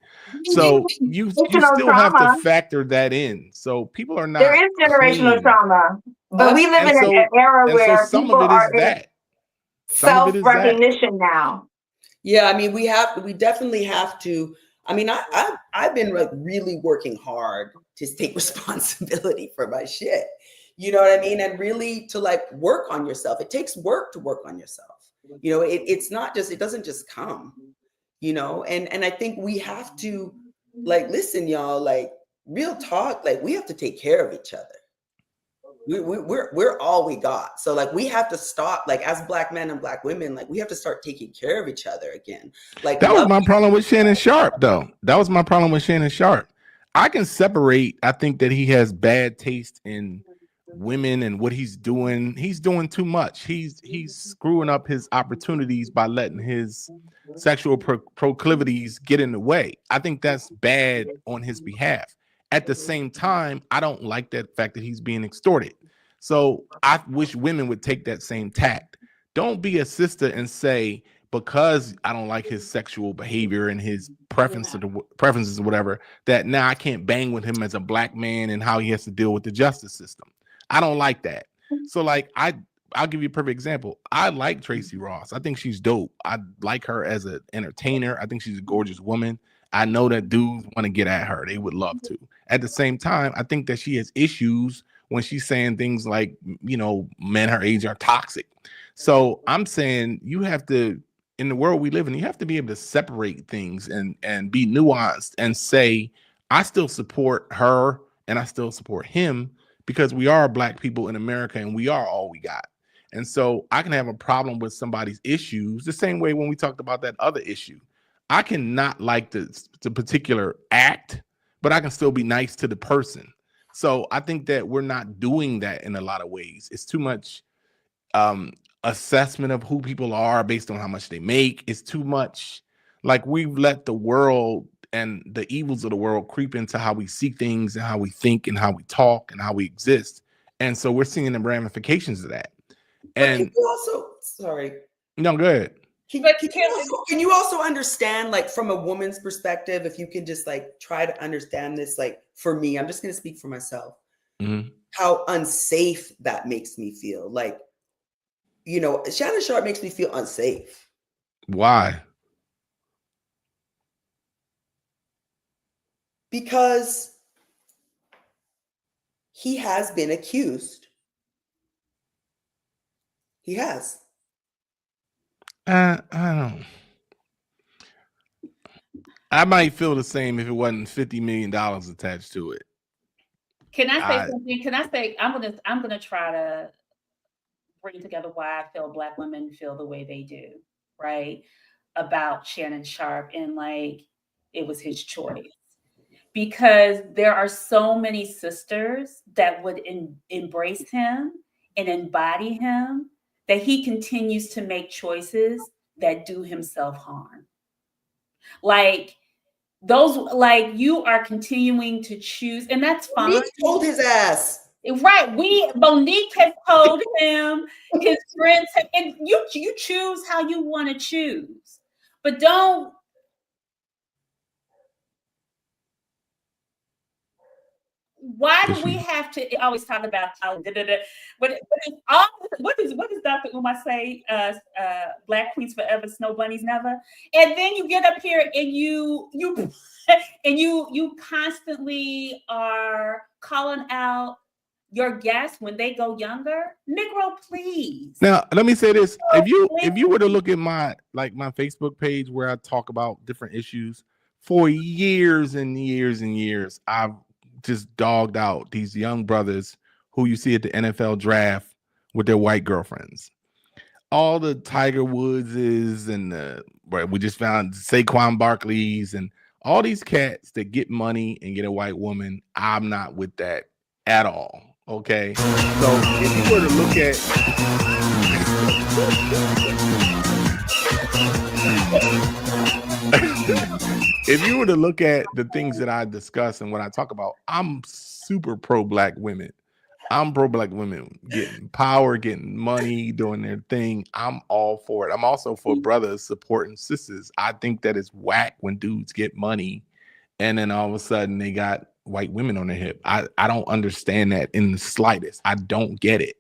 So you still have to factor that in. So people are not. There is generational trauma, but we live in an era where some of it is that self-recognition now. Yeah, I mean, we definitely have to. I mean, I've been like really working hard to take responsibility for my shit. You know what I mean? And really to like work on yourself. It takes work to work on yourself. You know, it's not just, it doesn't just come, you know, and I think we have to like, listen, y'all, like real talk, like we have to take care of each other. We're all we got. So like we have to stop, like as Black men and Black women, like we have to start taking care of each other again. Like that was my problem with Shannon Sharpe, though. That was my problem with Shannon Sharpe. I can separate. I think that he has bad taste in women and what he's doing. He's doing too much. He's screwing up his opportunities by letting his sexual proclivities get in the way. I think that's bad on his behalf. At the same time, I don't like that fact that he's being extorted. So I wish women would take that same tact. Don't be a sister and say, because I don't like his sexual behavior and his preferences or whatever, that now I can't bang with him as a Black man and how he has to deal with the justice system. I don't like that. So like I'll give you a perfect example. I like Tracee Ross. I think she's dope. I like her as an entertainer. I think she's a gorgeous woman. I know that dudes want to get at her. They would love to. At the same time, I think that she has issues when she's saying things like, you know, men her age are toxic. So I'm saying you have to, in the world we live in, you have to be able to separate things and be nuanced and say, I still support her and I still support him because we are Black people in America and we are all we got. And so I can have a problem with somebody's issues the same way when we talked about that other issue. I cannot like the particular act, but I can still be nice to the person. So I think that we're not doing that in a lot of ways. It's too much assessment of who people are based on how much they make. It's too much like we've let the world and the evils of the world creep into how we see things and how we think and how we talk and how we exist. And so we're seeing the ramifications of that. And also, sorry. No, go ahead. Can you also understand, like, from a woman's perspective, if you can just like try to understand this, like for me, I'm just going to speak for myself, how unsafe that makes me feel. Like, you know, Shannon Sharpe makes me feel unsafe. Why? Because he has been accused. He has. I don't. I might feel the same if it wasn't $50 million attached to it. Can I say something? Can I say I'm gonna try to bring together why I feel Black women feel the way they do, right? About Shannon Sharpe and like it was his choice. Because there are so many sisters that would embrace him and embody him that he continues to make choices that do himself harm. Like those, like you are continuing to choose, and that's fine. Monique told his ass. Right. Monique has told him, his friends have, and you choose how you want to choose. But don't. Why do we have to always talk about how? What does Dr. Umar say? Black queens forever, snow bunnies never. And then you get up here and you constantly are calling out your guests when they go younger. Negro, please. Now let me say this: if you were to look at my Facebook page where I talk about different issues, for years and years and years, I've just dogged out these young brothers who you see at the NFL draft with their white girlfriends. All the Tiger Woodses and we just found Saquon Barkley's and all these cats that get money and get a white woman. I'm not with that at all. Okay, so if you were to look at if you were to look at the things that I discuss and what I talk about, I'm super pro black women. I'm pro black women getting power, getting money, doing their thing. I'm all for it. I'm also for brothers supporting sisters. I think that it's whack when dudes get money and then all of a sudden they got white women on their hip. I don't understand that in the slightest. I don't get it.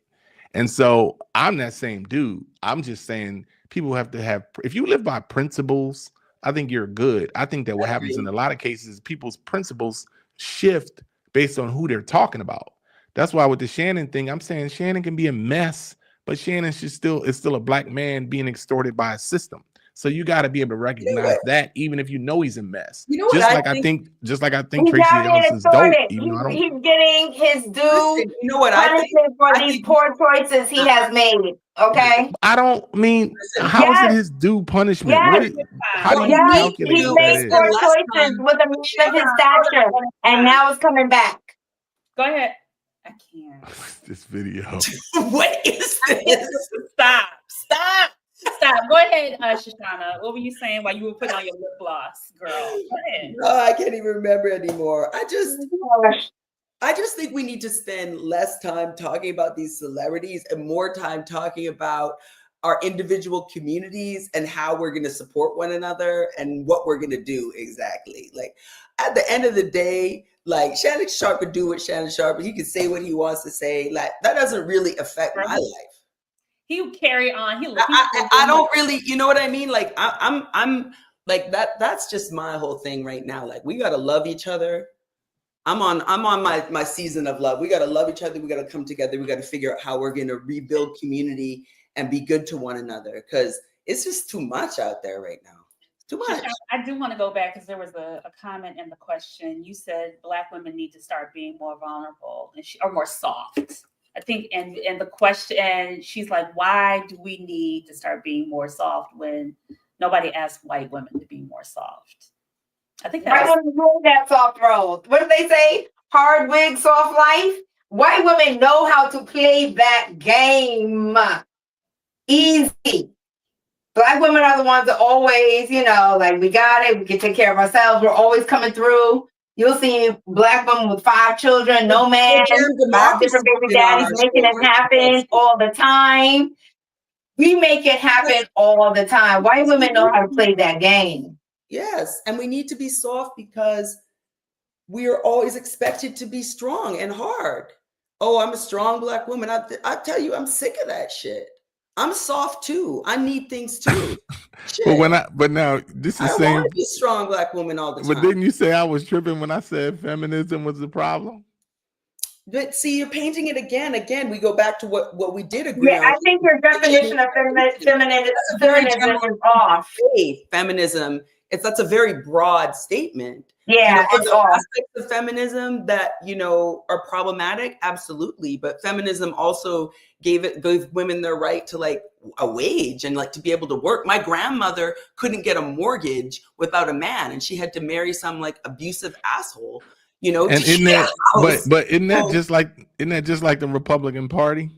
And so I'm that same dude. I'm just saying people have to have, if you live by principles, I think you're good. I think that what happens in a lot of cases is people's principles shift based on who they're talking about. That's why with the Shannon thing, I'm saying Shannon can be a mess, but Shannon is still a black man being extorted by a system. So you got to be able to recognize that, even if you know he's a mess. You know what I think Tracee Ellis is dope. He's getting his due. Listen, you know what punishment for these poor choices he has made. Okay. I don't mean how is it his due punishment? Yes. How do you calculate he made poor choices with a man of his stature, and now it's coming back. Go ahead. I can't. This video. What is this? Stop. Go ahead, Shoshana. What were you saying while you were putting on your lip gloss, girl? Go ahead. No, I can't even remember anymore. I just think we need to spend less time talking about these celebrities and more time talking about our individual communities and how we're going to support one another and what we're going to do exactly. Like at the end of the day, like Shannon Sharpe could do what Shannon Sharpe, he can say what he wants to say. Like that doesn't really affect my life. He would carry on. I don't really, you know what I mean? Like I'm like that. That's just my whole thing right now. Like we gotta love each other. I'm on my season of love. We gotta love each other. We gotta come together. We gotta figure out how we're gonna rebuild community and be good to one another. Because it's just too much out there right now. It's too much. I do want to go back because there was a comment in the question. You said Black women need to start being more vulnerable or more soft. I think, and the question, and she's like, why do we need to start being more soft when nobody asked white women to be more soft? I think white women know that soft road. What do they say? Hard wig, soft life. White women know how to play that game. Easy. Black women are the ones that always, like we got it. We can take care of ourselves. We're always coming through. You'll see Black women with 5 children, no man, 5 different baby daddies making it happen all the time. We make it happen all the time. White women know how to play that game. Yes, and we need to be soft because we are always expected to be strong and hard. Oh, I'm a strong Black woman. I tell you, I'm sick of that shit. I'm soft too. I need things too. But now this is I saying want to be strong Black woman all the time. But didn't you say I was tripping when I said feminism was the problem? But see, you're painting it again. We go back to what we did agree on. I think your definition of feminism is off. Feminism. That's a very broad statement. Yeah, it's off. Aspects of feminism that are problematic, absolutely. But feminism also gave women their right to like a wage and like to be able to work. My grandmother couldn't get a mortgage without a man, and she had to marry some like abusive asshole. And isn't that just like the Republican Party?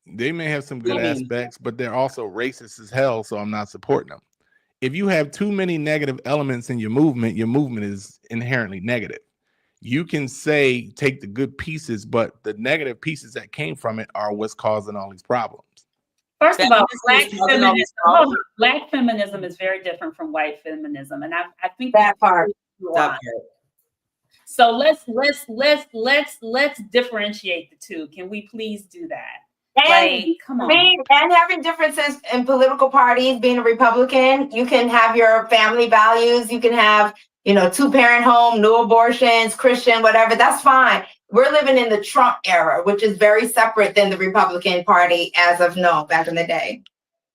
They may have some good aspects, but they're also racist as hell, so I'm not supporting them. If you have too many negative elements in your movement is inherently negative. You can say take the good pieces, but the negative pieces that came from it are what's causing all these problems. First of all, black feminism is very different from white feminism, and I think that part. So let's differentiate the two. Can we please do that? And come on. And having differences in political parties, being a Republican, you can have your family values. You can have, 2-parent home, no abortions, Christian, whatever. That's fine. We're living in the Trump era, which is very separate than the Republican Party as of back in the day.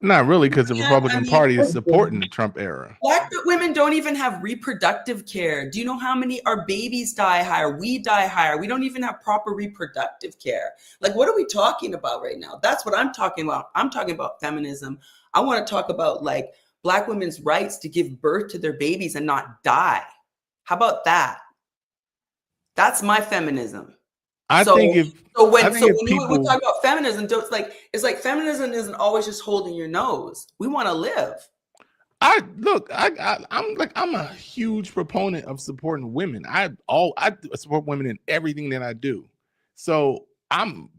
Not really, because the Republican Party is supporting the Trump era. Black women don't even have reproductive care. Do you know how many our babies die higher? We die higher. We don't even have proper reproductive care. Like, what are we talking about right now? That's what I'm talking about. I'm talking about feminism. I want to talk about like Black women's rights to give birth to their babies and not die. How about that? That's my feminism. I think when we talk about feminism, it's like feminism isn't always just holding your nose. We want to live. I'm a huge proponent of supporting women. I support women in everything that I do. So I'm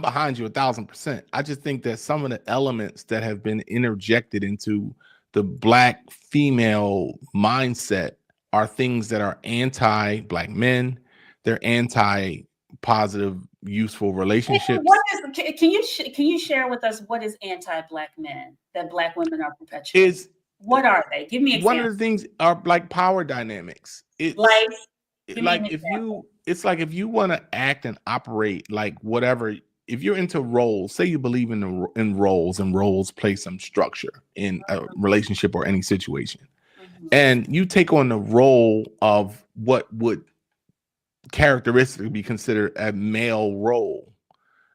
behind you 1,000%. I just think that some of the elements that have been interjected into the Black female mindset are things that are anti-Black men. They're anti-positive, useful relationships. Can you share with us what is anti-Black men that Black women are perpetuating? What are they? Give me examples. One of the things are like power dynamics. It's like if you want to act and operate like whatever, if you're into roles, say you believe in roles, and roles play some structure in a relationship or any situation, and you take on the role of what would characteristically be considered a male role,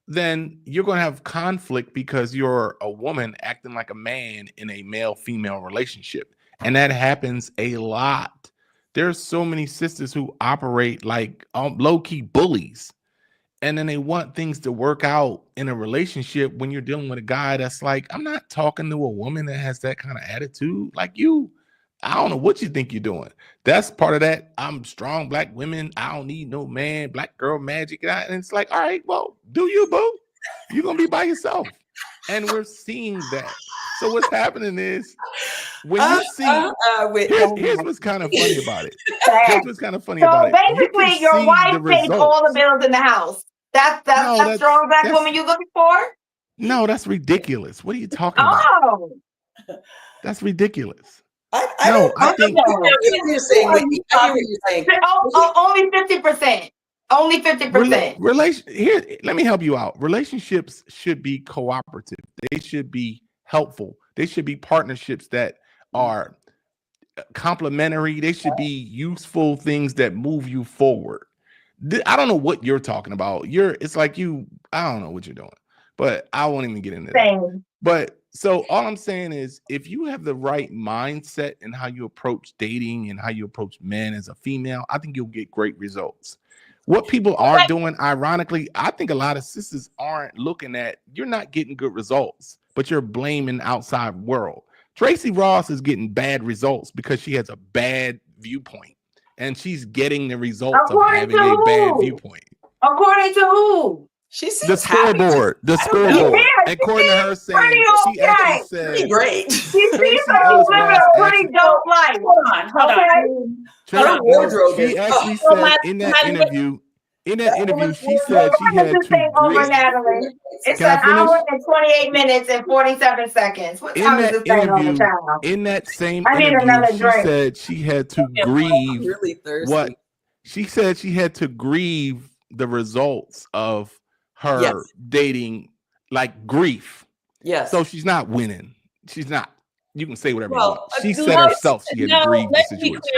then you're going to have conflict because you're a woman acting like a man in a male-female relationship. And that happens a lot. There's so many sisters who operate like low-key bullies. And then they want things to work out in a relationship when you're dealing with a guy that's like, I'm not talking to a woman that has that kind of attitude. Like you, I don't know what you think you're doing. That's part of that. I'm strong Black women. I don't need no man, Black girl magic. And it's like, all right, well, do you, boo? You're going to be by yourself. And we're seeing that. So what's happening is when you see, here's what's kind of funny about it. Here's what's kind of funny about it. Basically, your wife pays all the bills in the house. That's a strong Black woman you're looking for? No, that's ridiculous. What are you talking about? That's ridiculous. I think you're saying. Only 50%. Only 50%. Let me help you out. Relationships should be cooperative. They should be helpful. They should be partnerships that are complementary. They should be useful things that move you forward. I don't know what you're talking about. It's like I don't know what you're doing, but I won't even get into that. But so all I'm saying is if you have the right mindset in how you approach dating and how you approach men as a female, I think you'll get great results. What people aren't doing, ironically, I think a lot of sisters aren't looking at, you're not getting good results, but you're blaming the outside world. Tracee Ross is getting bad results because she has a bad viewpoint, and she's getting the results of having a bad viewpoint. According to who? The scoreboard. According to her saying, she actually said, great. She seems like she's living a pretty dope life. Hold on. She actually said in that interview, she said she had to. It's an hour and 28 minutes and 47 seconds. What time is this thing on the channel? In that same interview, she said she had to grieve. What she said, she had to grieve the results of her dating, like grief. Yes. So she's not winning. She's not. You can say whatever you want. She said herself she had to grieve the situation.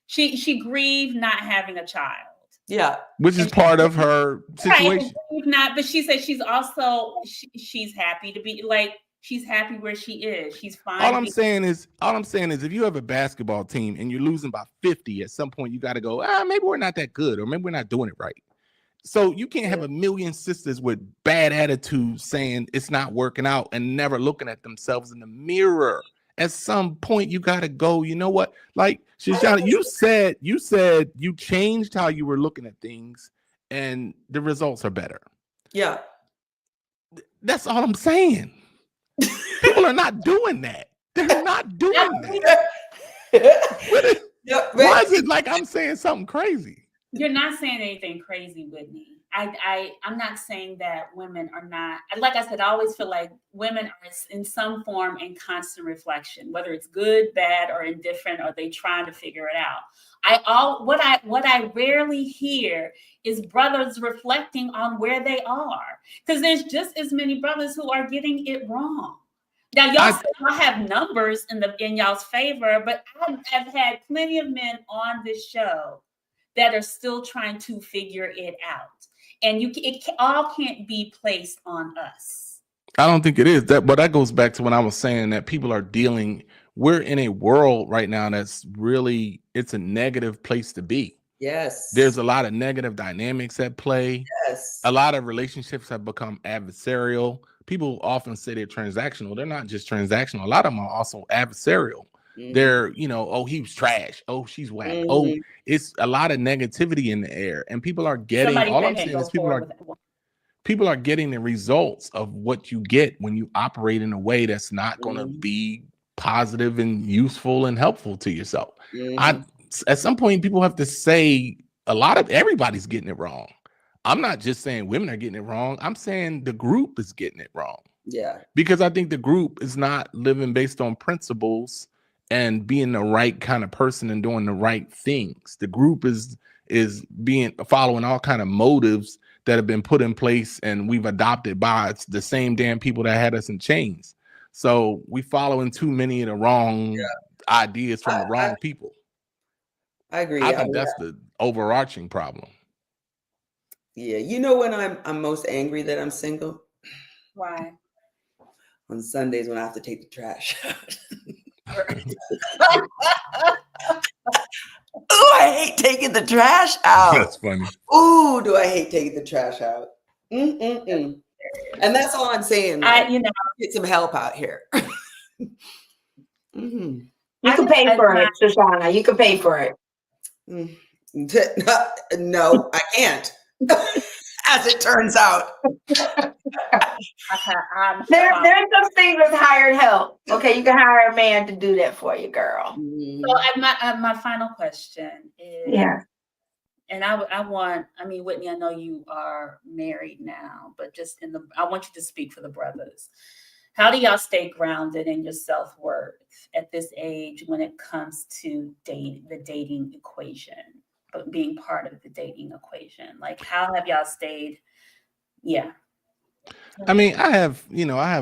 She grieved not having a child. Yeah. Which is part of her situation. Right, but she said she's also she's happy to be like, she's happy where she is. She's fine. All I'm saying is if you have a basketball team and you're losing by 50, at some point you got to go, maybe we're not that good, or maybe we're not doing it right. So you can't have a million sisters with bad attitudes saying it's not working out and never looking at themselves in the mirror. At some point, you got to go, you know what? Like, Shoshana, you said you changed how you were looking at things and the results are better. Yeah. That's all I'm saying. People are not doing that. They're not doing that. Why is it like I'm saying something crazy? You're not saying anything crazy, Whitney. I'm not saying that women are not, like I said, I always feel like women are in some form in constant reflection, whether it's good, bad, or indifferent, or they trying to figure it out. What I rarely hear is brothers reflecting on where they are, because there's just as many brothers who are getting it wrong. Now, y'all have numbers in y'all's favor, but I've had plenty of men on this show that are still trying to figure it out. And it all can't be placed on us. I don't think it is that, but that goes back to when I was saying that people are we're in a world right now that's really, it's a negative place to be. Yes. There's a lot of negative dynamics at play. Yes. A lot of relationships have become adversarial. People often say they're transactional. They're not just transactional. A lot of them are also adversarial. Mm-hmm. They're, oh, he was trash. Oh, she's whack. Mm-hmm. Oh, it's a lot of negativity in the air. And people are getting, all I'm saying is people are getting the results of what you get when you operate in a way that's not going to be positive and useful and helpful to yourself. Mm-hmm. At some point, people have to say everybody's getting it wrong. I'm not just saying women are getting it wrong. I'm saying the group is getting it wrong. Yeah. Because I think the group is not living based on principles and being the right kind of person and doing the right things. The group is following all kind of motives that have been put in place and we've adopted by the same damn people that had us in chains. So we following too many of the wrong ideas from the wrong people. I agree. I think that's the overarching problem. Yeah, you know when I'm most angry that I'm single? Why? On Sundays when I have to take the trash out. Oh, I hate taking the trash out. That's funny. Ooh, do I hate taking the trash out? And that's all I'm saying. Get some help out here. Mm-hmm. You can pay for it, Shoshana. You can pay for it. No, I can't. As it turns out. There's some things with hired help. Okay, you can hire a man to do that for you, girl. So my final question is, and Whitney, I know you are married now, but I want you to speak for the brothers. How do y'all stay grounded in your self-worth at this age when it comes to the dating equation, but being part of the dating equation? Like, how have y'all stayed? Yeah. I mean, I have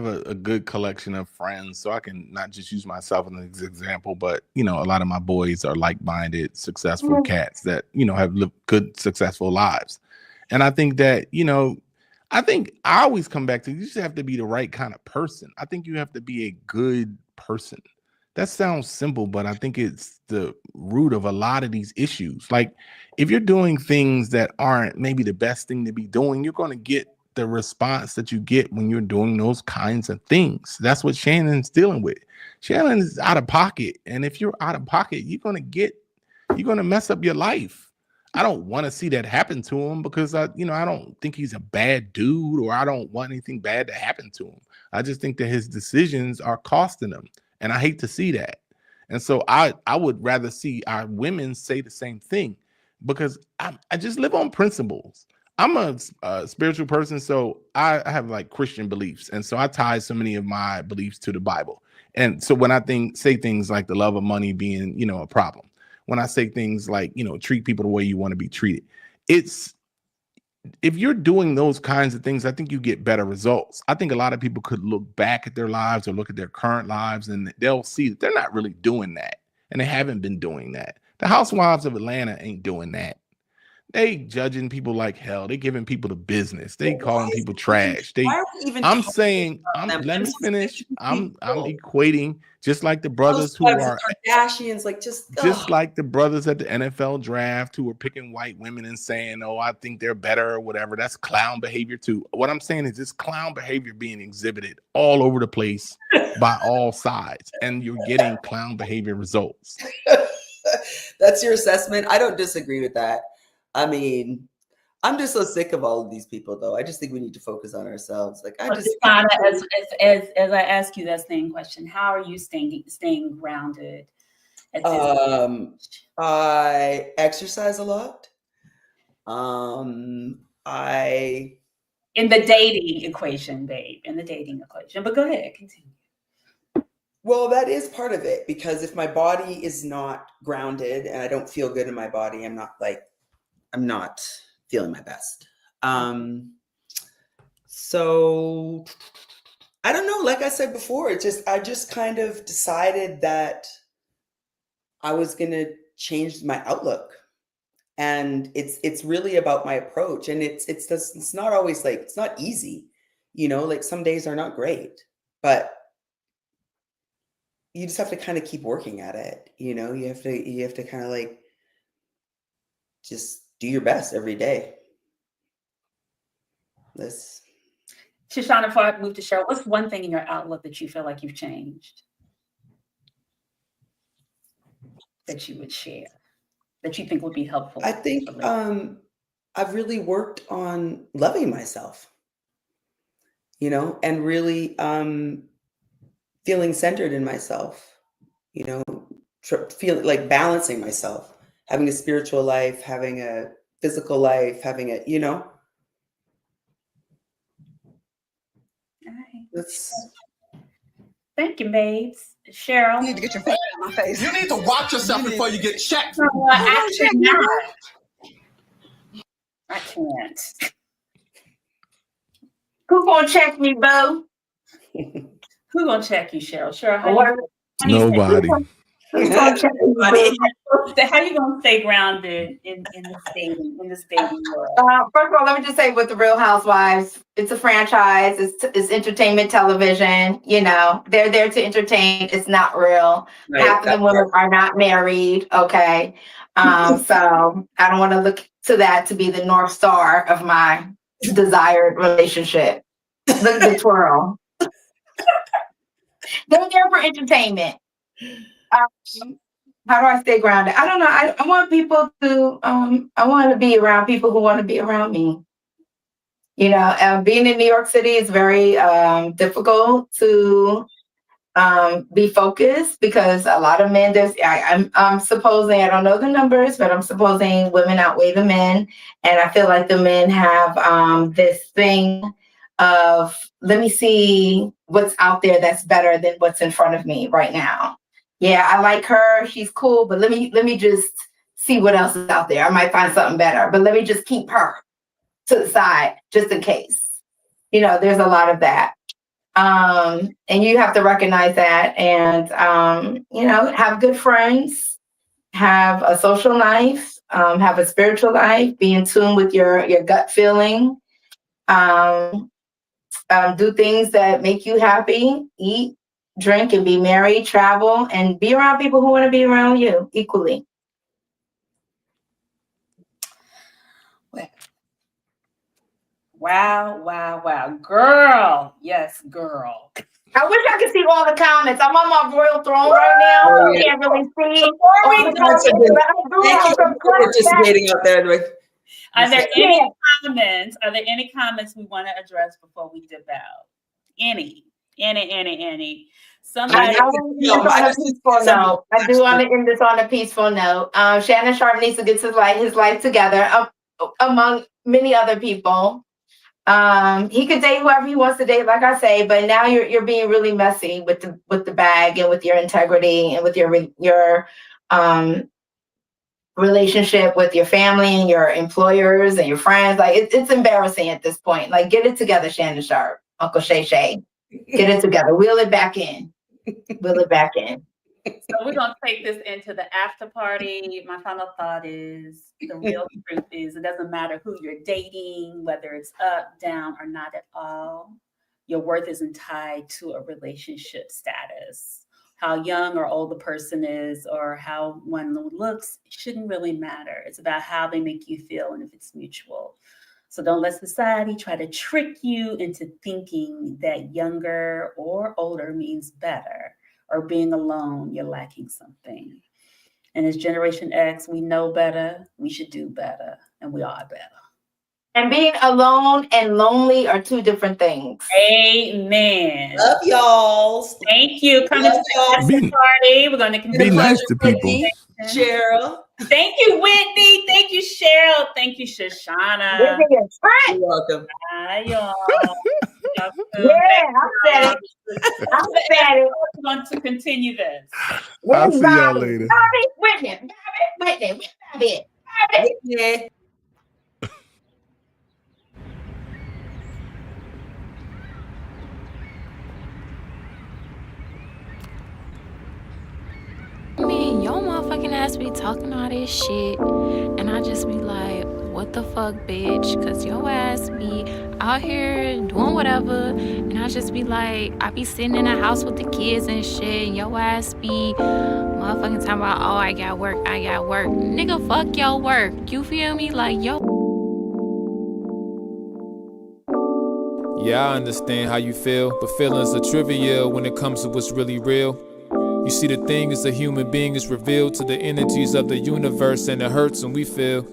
a good collection of friends, so I can not just use myself as an example, but, a lot of my boys are like-minded, successful cats that, have lived good, successful lives. And I think that, I always come back to, you just have to be the right kind of person. I think you have to be a good person. That sounds simple, but I think it's the root of a lot of these issues. Like, if you're doing things that aren't maybe the best thing to be doing, you're going to get the response that you get when you're doing those kinds of things. That's what Shannon's dealing with. Shannon is out of pocket. And if you're out of pocket, you're going to mess up your life. I don't want to see that happen to him because I don't think he's a bad dude, or I don't want anything bad to happen to him. I just think that his decisions are costing him. And I hate to see that. And so I would rather see our women say the same thing, because I just live on principles. I'm a spiritual person, so I have like Christian beliefs. And so I tie so many of my beliefs to the Bible. And so when I say things like the love of money being, a problem, when I say things like, treat people the way you want to be treated, if you're doing those kinds of things, I think you get better results. I think a lot of people could look back at their lives or look at their current lives and they'll see that they're not really doing that. And they haven't been doing that. The housewives of Atlanta ain't doing that. They judging people like hell. They giving people the business. They calling people trash. Why are we even I'm talking saying, about them? let I'm me finish. I'm people. equating just like the brothers who Housewives, are Kardashians, like just like the brothers at the NFL draft who are picking white women and saying, "Oh, I think they're better" or whatever. That's clown behavior too. What I'm saying is this clown behavior being exhibited all over the place by all sides, and you're getting clown behavior results. That's your assessment. I don't disagree with that. I mean, I'm just so sick of all of these people, though. I just think we need to focus on ourselves. Like, As I ask you that same question, how are you staying grounded at this I exercise a lot. I in the dating equation, babe, in the dating equation. But go ahead, continue. Well, that is part of it, because if my body is not grounded and I don't feel good in my body, I'm not feeling my best. So I don't know, like I said before, I just kind of decided that I was going to change my outlook. And it's really about my approach, and it's not always like, it's not easy, like some days are not great, but you just have to kind of keep working at it. You have to kind of like just do your best every day. Shoshana, before I move to Cheryl, what's one thing in your outlook that you feel like you've changed that you would share, that you think would be helpful? I think I've really worked on loving myself, and really feeling centered in myself, feeling like balancing myself, having a spiritual life, having a physical life, having a, Thank you, babes. Cheryl, You need to get your face out of my face. You need to watch yourself before you get checked. No, I cannot. I can't. Who gonna check me, boo? Who gonna check you, Cheryl? Cheryl, how Nobody. Who's gonna check me, boo? How you gonna stay grounded in this dating world? First of all, let me just say, with the Real Housewives, it's a franchise. It's entertainment television. They're there to entertain. It's not real. Right. Half of the women are not married. Okay, so I don't want to look to that to be the North Star of my desired relationship. Look at the twirl. They're there for entertainment. How do I stay grounded? I don't know. I want people to, I want to be around people who want to be around me. Being in New York City is very difficult to be focused, because a lot of men, I'm supposing, I don't know the numbers, but I'm supposing women outweigh the men. And I feel like the men have this thing of, let me see what's out there that's better than what's in front of me right now. Yeah, I like her. She's cool, but let me just see what else is out there. I might find something better, but let me just keep her to the side just in case. There's a lot of that. And you have to recognize that, and have good friends, have a social life, have a spiritual life, be in tune with your gut feeling, do things that make you happy, eat, drink, and be merry, travel, and be around people who want to be around you equally. Wow. Girl. Yes, girl. I wish I could see all the comments. I'm on my royal throne right now. I can't really see. Thank you for participating out there. Are there any comments? Are there any comments we want to address before we dip out? Any. Somebody. I do want to end this on a peaceful note. Shannon Sharpe needs to get his life together, among many other people. He could date whoever he wants to date, like I say, but now you're being really messy with the bag, and with your integrity, and with your relationship with your family and your employers and your friends. Like it's embarrassing at this point. Like, get it together, Shannon Sharpe, Uncle Shay Shay. Get it together. Wheel it back in. So we're going to take this into the after party. My final thought is the real truth is it doesn't matter who you're dating, whether it's up, down, or not at all. Your worth isn't tied to a relationship status. How young or old the person is or how one looks shouldn't really matter. It's about how they make you feel and if it's mutual. So don't let society try to trick you into thinking that younger or older means better, or being alone, you're lacking something. And as Generation X, we know better, we should do better, and we are better. And being alone and lonely are two different things. Amen. Love y'all. Thank you. Coming to the after party. We're going to continue. Be nice to people. Cheryl. Thank you, Whitney. Thank you, Cheryl. Thank you, Shoshana. You're welcome. Hi, y'all. Yeah, I said it. I said it. We're going to continue this. I'll see y'all later. Whitney. I mean, your motherfucking ass be talking all this shit, and I just be like, what the fuck, bitch? Cause your ass be out here doing whatever, and I just be like, I be sitting in the house with the kids and shit, and your ass be motherfucking talking about, oh, I got work. Nigga, fuck your work. You feel me? Like, yo. Yeah, I understand how you feel, but feelings are trivial when it comes to what's really real. You see, the thing is a human being is revealed to the energies of the universe, and it hurts when we feel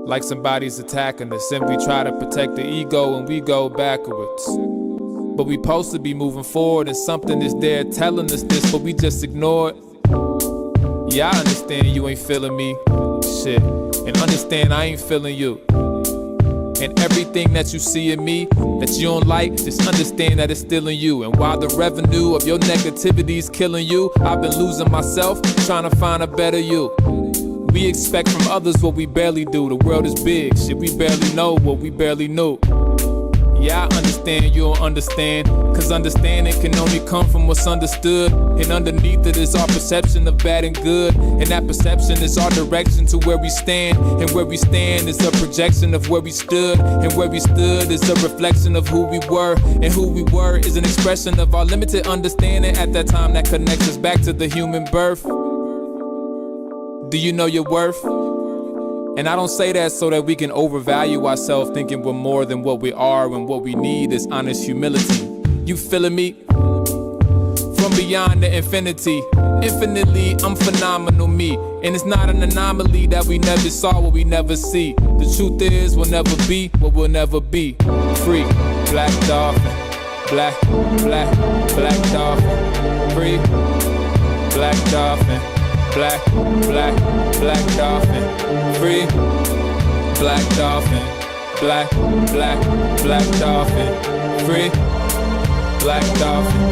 like somebody's attacking us, and we try to protect the ego and we go backwards. But we supposed to be moving forward, and something is there telling us this, but we just ignore it. Yeah, I understand you ain't feeling me, shit, and understand I ain't feeling you. And everything that you see in me that you don't like, just understand that it's still in you. And while the revenue of your negativity's killing you, I've been losing myself, trying to find a better you. We expect from others what we barely do. The world is big, shit, we barely know what we barely knew. Yeah, I understand you don't understand, cause understanding can only come from what's understood. And underneath it is our perception of bad and good, and that perception is our direction to where we stand. And where we stand is a projection of where we stood, and where we stood is a reflection of who we were. And who we were is an expression of our limited understanding at that time that connects us back to the human birth. Do you know your worth? And I don't say that so that we can overvalue ourselves, thinking we're more than what we are, when what we need is honest humility. You feeling me? From beyond the infinity, infinitely, I'm phenomenal me. And it's not an anomaly that we never saw what we never see. The truth is we'll never be what we'll never be. Free, black dolphin, black dolphin. Free, black dolphin. Black dolphin, free, black dolphin, black dolphin, free, black dolphin,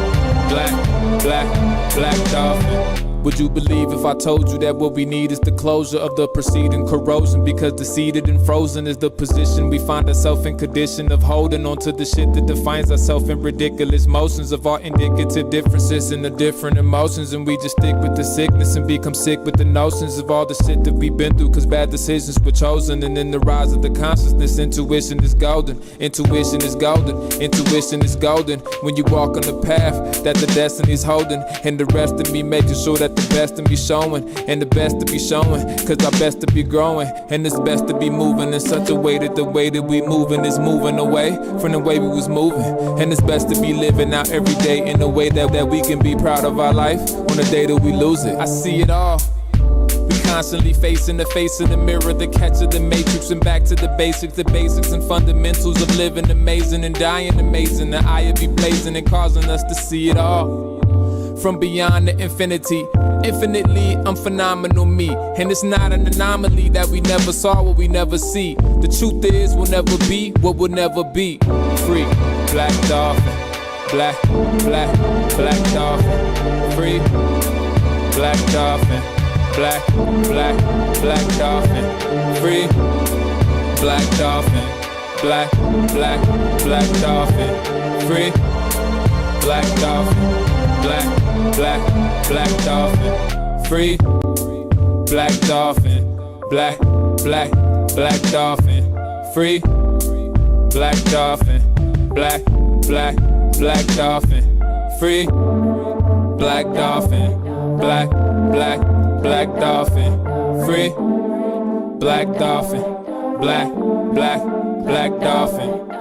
black dolphin. Would you believe if I told you that what we need is the closure of the preceding corrosion? Because the seated and frozen is the position we find ourselves in, condition of holding on to the shit that defines ourselves in ridiculous motions of our indicative differences and the different emotions. And we just stick with the sickness and become sick with the notions of all the shit that we've been through, cause bad decisions were chosen. And in the rise of the consciousness, intuition is golden. Intuition is golden. Intuition is golden. When you walk on the path that the destiny's holding, and the rest of me making sure that the best to be showing, and the best to be showing, cause our best to be growing, and it's best to be moving in such a way that the way that we moving is moving away from the way we was moving. And it's best to be living out every day in a way that we can be proud of our life on the day that we lose it. I see it all. We constantly facing the face of the mirror, the catch of the matrix, and back to the basics and fundamentals of living amazing and dying amazing. The eye be blazing and causing us to see it all. From beyond the infinity, infinitely, I'm phenomenal me. And it's not an anomaly that we never saw what we never see. The truth is we'll never be what we'll never be. Free, black dolphin, black dolphin. Free, black dolphin, black dolphin. Free, black dolphin, black dolphin. Free, black dolphin. black dolphin, free, black dolphin, black dolphin, free, black dolphin, black dolphin, free, black dolphin, black dolphin, free, black dolphin, black dolphin.